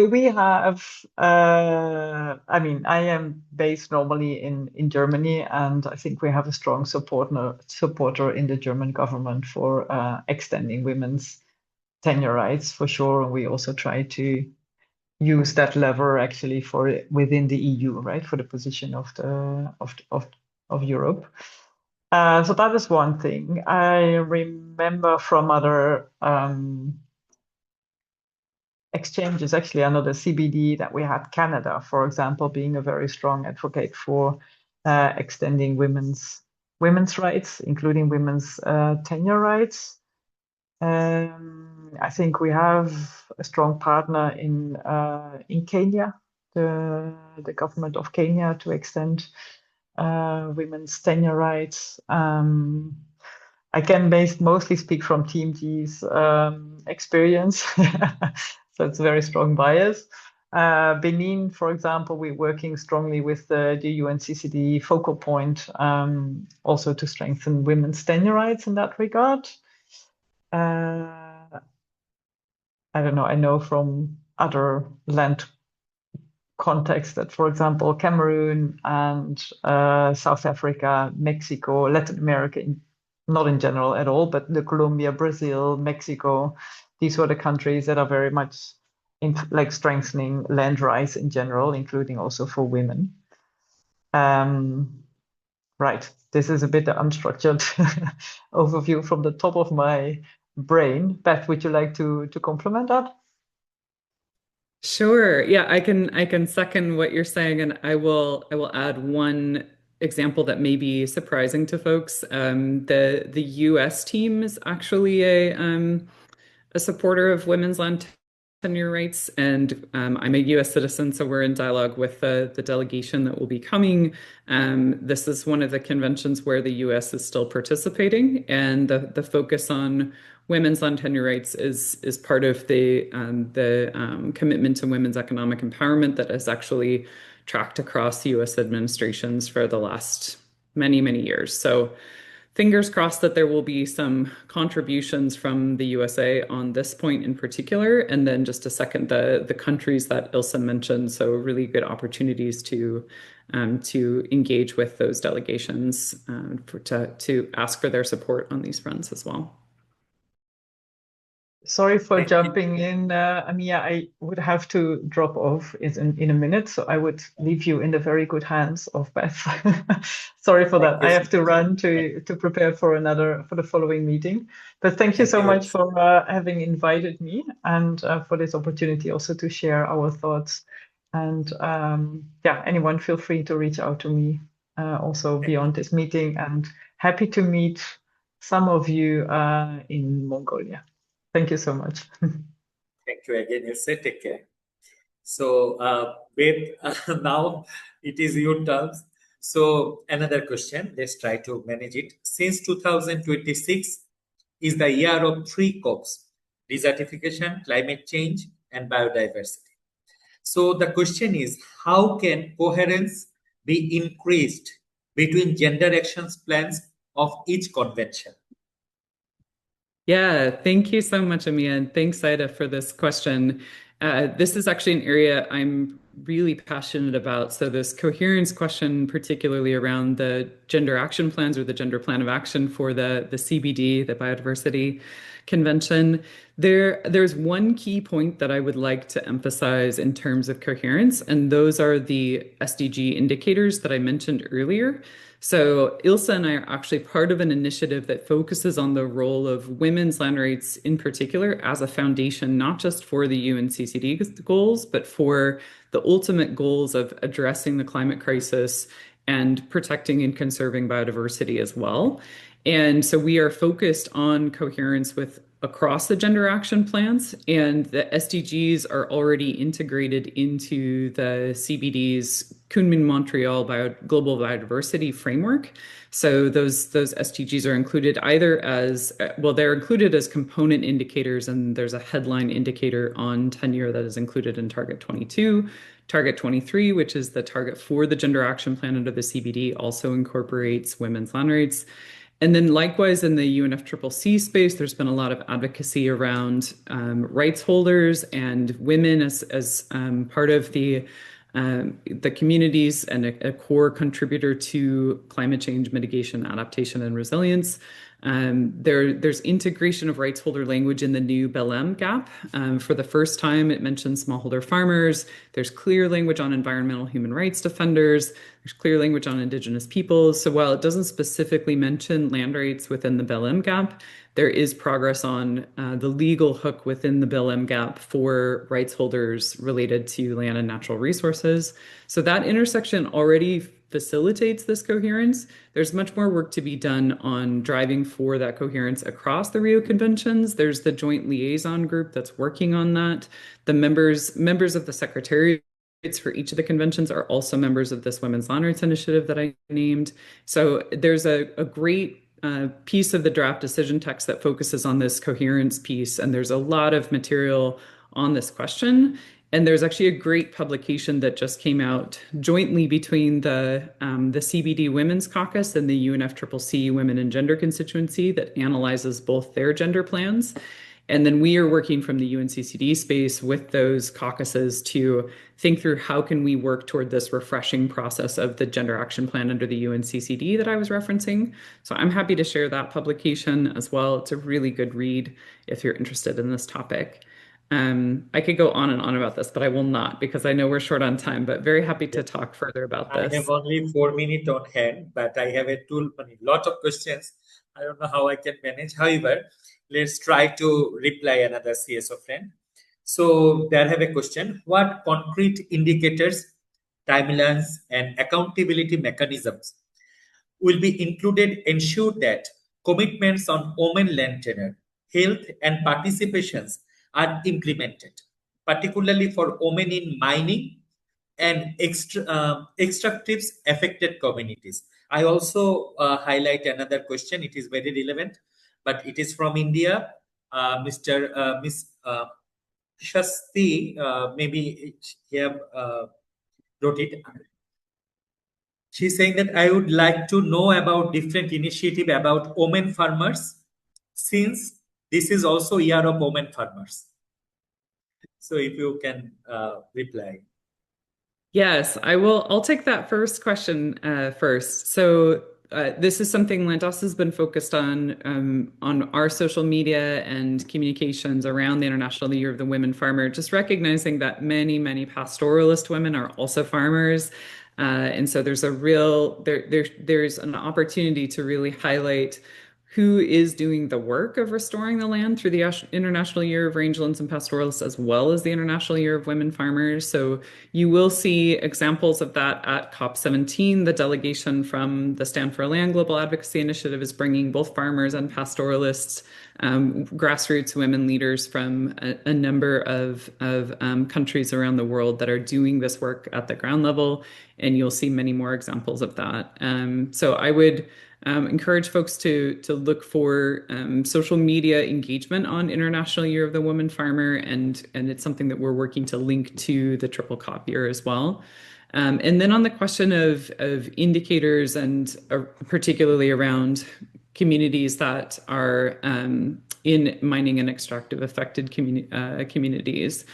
We have, I mean, I am based normally in Germany, and I think we have a strong supporter in the German government for extending women's tenure rights, for sure. And we also try to use that lever actually for within the EU, right, for the position of Europe. So that is one thing. I remember from other exchanges, actually another CBD that we had, Canada, for example, being a very strong advocate for extending women's women's rights, including women's tenure rights. I think we have a strong partner in Kenya, the government of Kenya, to extend women's tenure rights. I can mostly speak from TMG's experience, so it's a very strong bias. Benin, for example, we're working strongly with the UNCCD focal point, also to strengthen women's tenure rights in that regard. I don't know, I know from other land contexts that, for example, Cameroon and South Africa, Mexico, Latin America, not in general at all, but the Colombia, Brazil, Mexico, these were the countries that are very much in like strengthening land rights in general, including also for women. Right, this is a bit unstructured overview from the top of my brain. Beth, would you like to complement that? Sure. Yeah, I can second what you're saying, and I will add one example that may be surprising to folks. The U.S. team is actually a supporter of women's land tenure rights, and I'm a U.S. citizen, so we're in dialogue with the delegation that will be coming. This is one of the conventions where the U.S. is still participating, and the focus on women's land tenure rights is part of the commitment to women's economic empowerment that has actually tracked across U.S. administrations for the last many, many years. So fingers crossed that there will be some contributions from the USA on this point in particular. And then just a second, the countries that Ilse mentioned. So really good opportunities to engage with those delegations to ask for their support on these fronts as well. Sorry for jumping in, Amia. I would have to drop off in a minute, so I would leave you in the very good hands of Beth. Sorry for that. I have to run to prepare for the following meeting. But thank you so much for having invited me and for this opportunity also to share our thoughts. And yeah, anyone feel free to reach out to me also beyond this meeting, and happy to meet some of you in Mongolia. Thank you so much. Thank you again, Ilse. Take care. So, Beth, now it is your turn. So, another question. Let's try to manage it. Since 2026 is the year of three COPs: desertification, climate change, and biodiversity. So, the question is, how can coherence be increased between gender actions plans of each convention? Yeah, thank you so much, Amia, and thanks, Ida, for this question. This is actually an area I'm really passionate about. So this coherence question, particularly around the gender action plans or the gender plan of action for the CBD, the Biodiversity Convention, there's one key point that I would like to emphasize in terms of coherence, and those are the SDG indicators that I mentioned earlier. So Ilse and I are actually part of an initiative that focuses on the role of women's land rights in particular as a foundation, not just for the UNCCD goals, but for the ultimate goals of addressing the climate crisis and protecting and conserving biodiversity as well. And so we are focused on coherence with across the gender action plans, and the SDGs are already integrated into the CBD's Kunming-Montreal Global Biodiversity Framework. So those SDGs are included either as, well, they're included as component indicators, and there's a headline indicator on tenure that is included in Target 22. Target 23, which is the target for the gender action plan under the CBD, also incorporates women's land rights. And then likewise in the UNFCCC space, there's been a lot of advocacy around rights holders and women as part of the communities and a core contributor to climate change mitigation, adaptation, and resilience. There's integration of rights holder language in the new BLM gap. For the first time, it mentions smallholder farmers. There's clear language on environmental human rights defenders. There's clear language on Indigenous peoples. So while it doesn't specifically mention land rights within the BLM gap, there is progress on the legal hook within the BLM gap for rights holders related to land and natural resources. So that intersection already facilitates this coherence. There's much more work to be done on driving for that coherence across the Rio Conventions. There's the joint liaison group that's working on that. The members of the Secretariat for each of the conventions are also members of this Women's Land Rights Initiative that I named. So there's a great piece of the draft decision text that focuses on this coherence piece, and there's a lot of material on this question. And there's actually a great publication that just came out jointly between the CBD Women's Caucus and the UNFCCC Women and Gender constituency that analyzes both their gender plans. And then we are working from the UNCCD space with those caucuses to think through how can we work toward this refreshing process of the gender action plan under the UNCCD that I was referencing. So I'm happy to share that publication as well. It's a really good read if you're interested in this topic. I could go on and on about this, but I will not because I know we're short on time, but very happy to talk further about this. I have only 4 minutes on hand, but I have a lot of questions. I don't know how I can manage. However, let's try to reply another CSO friend. So there I have a question. What concrete indicators, timelines, and accountability mechanisms will be included ensure that commitments on women land tenure, health, and participations are implemented, particularly for women in mining and extractives affected communities? I also highlight another question. It is very relevant, but it is from India. Miss Shasti, maybe here wrote it. She's saying that I would like to know about different initiative about women farmers, since this is also year of women farmers. So if you can reply. Yes, I will. I'll take that first question first. So this is something Landesa has been focused on our social media and communications around the International Year of the Women Farmer, just recognizing that many, many pastoralist women are also farmers. And so there's a real, there's an opportunity to really highlight who is doing the work of restoring the land through the International Year of Rangelands and Pastoralists, as well as the International Year of Women Farmers. So you will see examples of that at COP17. The delegation from the Stand for Land Global Advocacy Initiative is bringing both farmers and pastoralists, grassroots women leaders from a number of countries around the world that are doing this work at the ground level. And you'll see many more examples of that. So I would encourage folks to look for social media engagement on International Year of the Woman Farmer, and it's something that we're working to link to the Triple COP year as well. And then on the question of indicators, and particularly around communities that are in mining and extractive affected communities.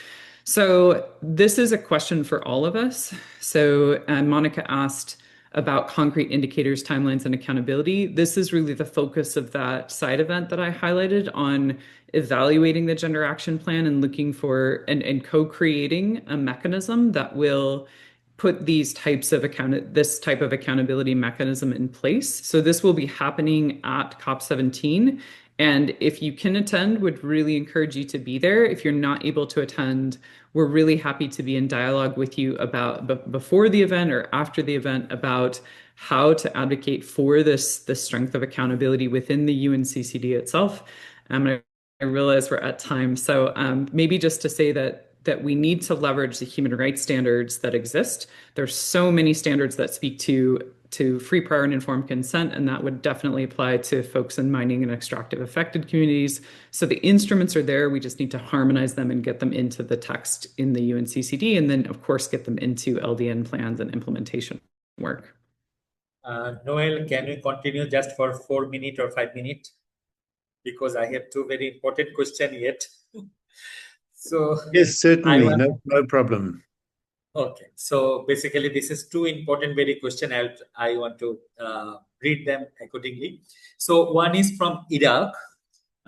So this is a question for all of us. So Monica asked about concrete indicators, timelines, and accountability. This is really the focus of that side event that I highlighted on evaluating the gender action plan and looking for and co-creating a mechanism that will put this type of accountability mechanism in place. So this will be happening at COP17. And if you can attend, would really encourage you to be there. If you're not able to attend, we're really happy to be in dialogue with you about before the event or after the event about how to advocate for this strength of accountability within the UNCCD itself. I realize we're at time, so maybe just to say that we need to leverage the human rights standards that exist. There's so many standards that speak to free, prior, and informed consent, and that would definitely apply to folks in mining and extractive affected communities. So the instruments are there. We just need to harmonize them and get them into the text in the UNCCD, and then, of course, get them into LDN plans and implementation work. Noel, can we continue just for 4 minutes or 5 minutes? Because I have two very important questions yet. So yes, certainly, no problem. Okay, so basically this is two important very question. I want to read them accordingly. So one is from Iraq,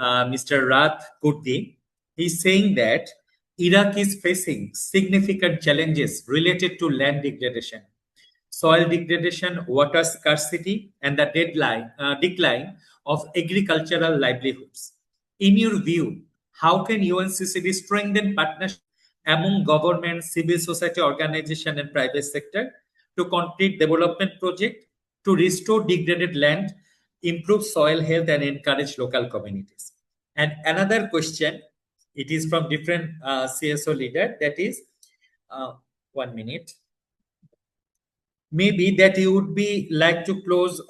Mr. Rath Kurdi. He's saying that Iraq is facing significant challenges related to land degradation, soil degradation, water scarcity, and the decline of agricultural livelihoods. In your view, how can UNCCD strengthen partnership among government, civil society organization, and private sector to concrete development project to restore degraded land, improve soil health, and encourage local communities. And another question, it is from different CSO leader, that is, 1 minute. Maybe that you would be like to close.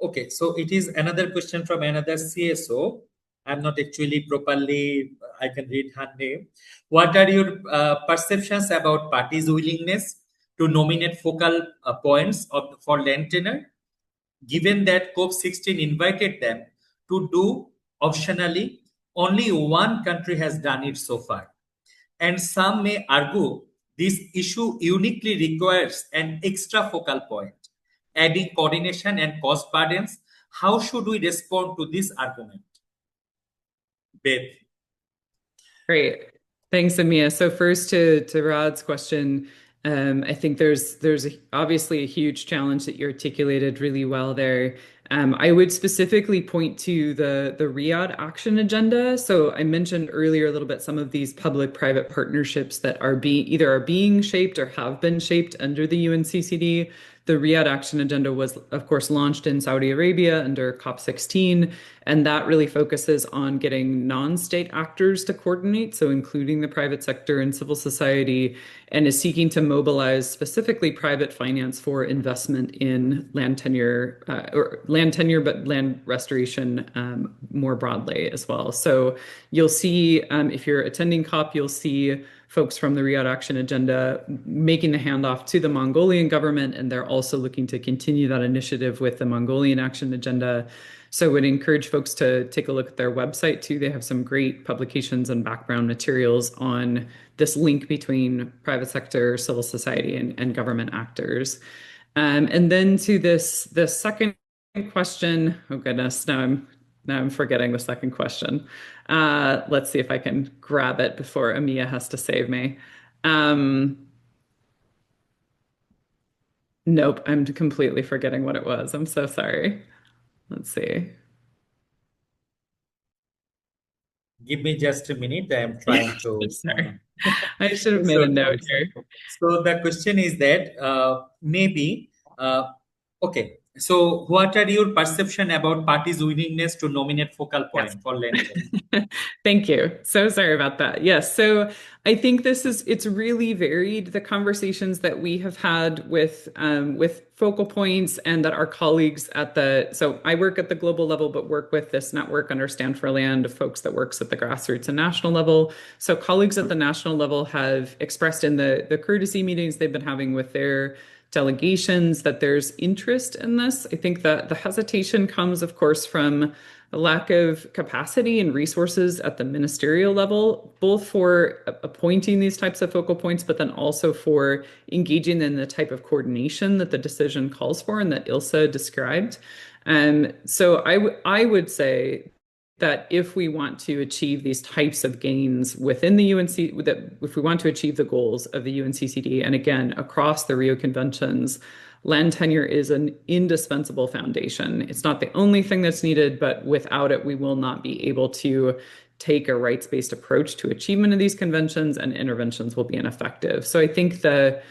Okay, so it is another question from another CSO. I'm not actually properly, I can read her name. What are your perceptions about parties' willingness to nominate focal points for land tenure, given that COP16 invited them to do optionally? Only one country has done it so far. And some may argue this issue uniquely requires an extra focal point, adding coordination and cost burdens. How should we respond to this argument? Beth. Great. Thanks, Amia. So first to Rod's question, I think there's obviously a huge challenge that you articulated really well there. I would specifically point to the Riyadh Action Agenda. So I mentioned earlier a little bit some of these public-private partnerships that are being shaped or have been shaped under the UNCCD. The Riyadh Action Agenda was, of course, launched in Saudi Arabia under COP16, and that really focuses on getting non-state actors to coordinate, so including the private sector and civil society, and is seeking to mobilize specifically private finance for investment in land tenure, but land restoration more broadly as well. So you'll see, if you're attending COP, you'll see folks from the Riyadh Action Agenda making the handoff to the Mongolian government, and they're also looking to continue that initiative with the Mongolian Action Agenda. So I would encourage folks to take a look at their website too. They have some great publications and background materials on this link between private sector, civil society, and government actors. And then to this second question, oh goodness, now I'm forgetting the second question. Let's see if I can grab it before Amia has to save me. Nope, I'm completely forgetting what it was. I'm so sorry. Let's see. Give me just a minute. I am trying to. Sorry. I should have made a note here. So the question is that maybe, okay. So what are your perception about parties' willingness to nominate focal point for land tenure? Thank you. So sorry about that. Yes. So I think it's really varied, the conversations that we have had with focal points, and that our colleagues so I work at the global level, but work with this network under Stand for Land of folks that works at the grassroots and national level. So colleagues at the national level have expressed in the courtesy meetings they've been having with their delegations that there's interest in this. I think that the hesitation comes, of course, from the lack of capacity and resources at the ministerial level, both for appointing these types of focal points, but then also for engaging in the type of coordination that the decision calls for and that Ilse described. So I would say that if we want to achieve these types of gains within the if we want to achieve the goals of the UNCCD, and again, across the Rio Conventions, land tenure is an indispensable foundation. It's not the only thing that's needed, but without it, we will not be able to take a rights-based approach to achievement of these conventions, and interventions will be ineffective. So I think the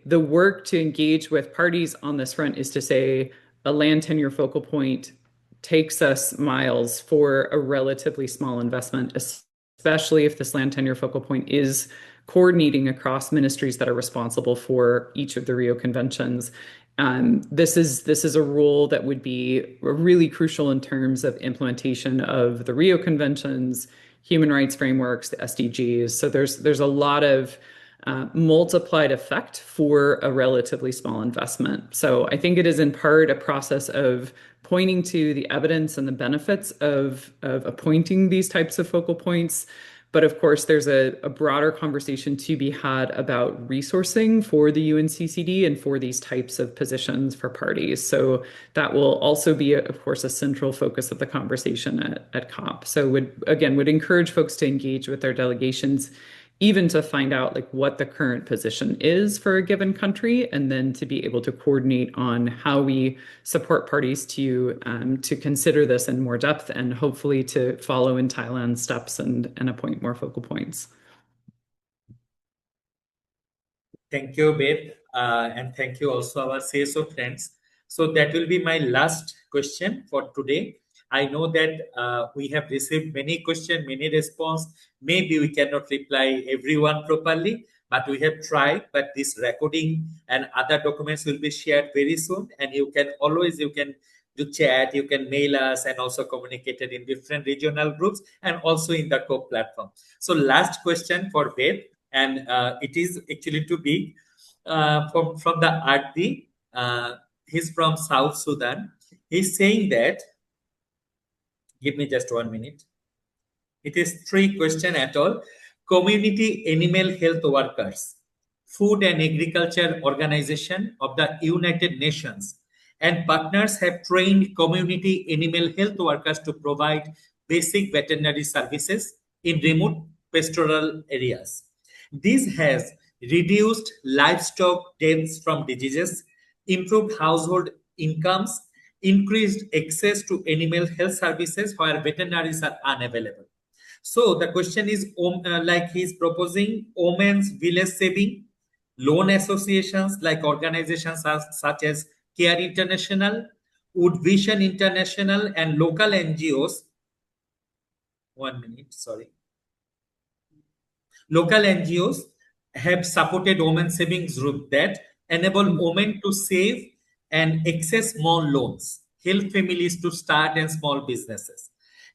work to engage with parties on this front is to say a land tenure focal point takes us miles for a relatively small investment, especially if this land tenure focal point is coordinating across ministries that are responsible for each of the Rio Conventions. This is a role that would be really crucial in terms of implementation of the Rio Conventions, human rights frameworks, the SDGs. So there's a lot of multiplied effect for a relatively small investment. So I think it is in part a process of pointing to the evidence and the benefits of appointing these types of focal points. But of course, there's a broader conversation to be had about resourcing for the UNCCD and for these types of positions for parties. So that will also be, of course, a central focus of the conversation at COP. So would encourage folks to engage with their delegations, even to find out what the current position is for a given country, and then to be able to coordinate on how we support parties to consider this in more depth, and hopefully to follow in Thailand's steps and appoint more focal points. Thank you, Beth. and thank you also our CSO friends. So that will be my last question for today. I know that we have received many questions, many response. Maybe we cannot reply everyone properly, but we have tried. But this recording and other documents will be shared very soon, and you can do chat, you can mail us, and also communicate it in different regional groups and also in the COP platform. So last question for Beth, and it is actually too big. From the Ardi, he's from South Sudan. He's saying that, give me just 1 minute. It is 3 questions at all. Community animal health workers, Food and Agriculture Organization of the United Nations, and partners have trained community animal health workers to provide basic veterinary services in remote pastoral areas. This has reduced livestock deaths from diseases, improved household incomes, increased access to animal health services where veterinaries are unavailable. So the question is, like he's proposing women's village saving, loan associations like organizations such as Care International, Wood Vision International, and local NGOs. 1 minute, sorry. Local NGOs have supported women savings group that enable women to save and access small loans, help families to start and small businesses.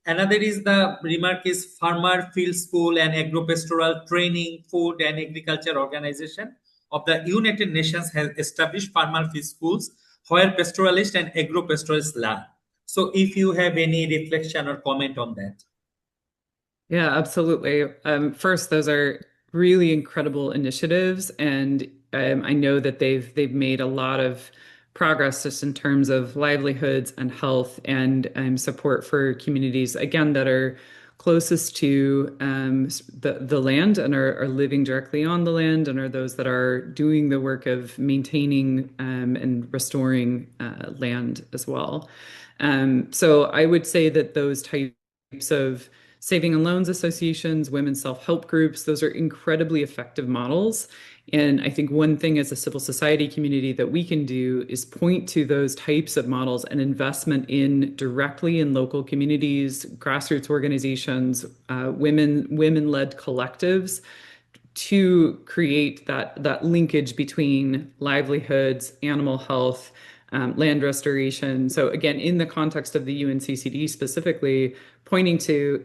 Another is the remark is Farmer Field School and Agro-Pastoral Training, Food and Agriculture Organization of the United Nations has established farmer field schools where pastoralists and agro-pastoralists learn. So if you have any reflection or comment on that. Yeah, absolutely. First, those are really incredible initiatives, and I know that they've made a lot of progress just in terms of livelihoods and health and support for communities, again, that are closest to the land and are living directly on the land, and are those that are doing the work of maintaining and restoring land as well. So I would say that those types of saving and loans associations, women's self-help groups, those are incredibly effective models. And I think one thing as a civil society community that we can do is point to those types of models and investment in directly in local communities, grassroots organizations, women-led collectives to create that linkage between livelihoods, animal health, land restoration. So again, in the context of the UNCCD specifically, pointing to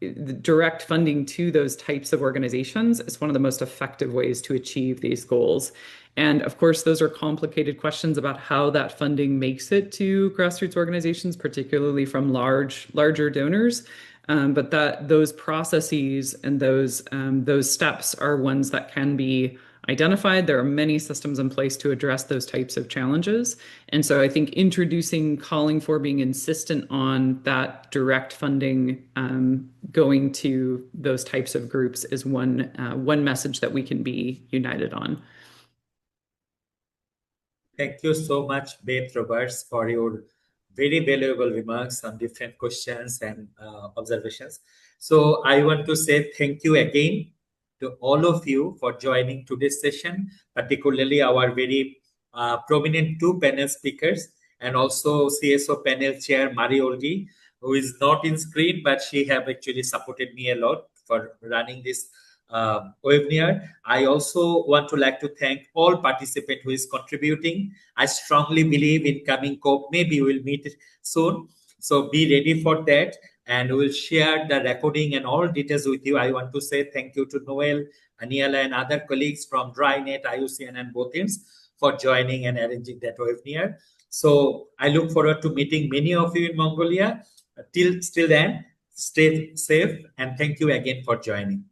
the direct funding to those types of organizations is one of the most effective ways to achieve these goals. And of course, those are complicated questions about how that funding makes it to grassroots organizations, particularly from larger donors. But those processes and those steps are ones that can be identified. There are many systems in place to address those types of challenges. And so I think calling for, being insistent on that direct funding going to those types of groups is one message that we can be united on. Thank you so much, Beth Roberts, for your very valuable remarks on different questions and observations. So I want to say thank you again to all of you for joining today's session, particularly our very prominent 2 panel speakers, and also CSO panel chair Mari Olgi, who is not in screen, but she have actually supported me a lot for running this webinar. I also want to like to thank all participants who is contributing. I strongly believe in coming COP. Maybe we'll meet soon. So be ready for that. And we'll share the recording and all details with you. I want to say thank you to Noel, Aniela, and other colleagues from Drynet, IUCN, and BOTIMS for joining and arranging that webinar. So I look forward to meeting many of you in Mongolia. Till then, stay safe, and thank you again for joining.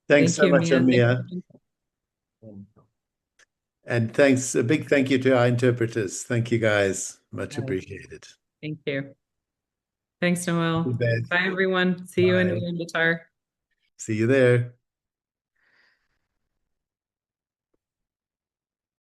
Thanks so much, Amia. Mm. And thanks, a big thank you to our interpreters. Thank you, guys. Much appreciated. Thank you. Thanks, Noel. Bye, Bye, everyone. See you in Bye. Ulaanbaatar. See you there.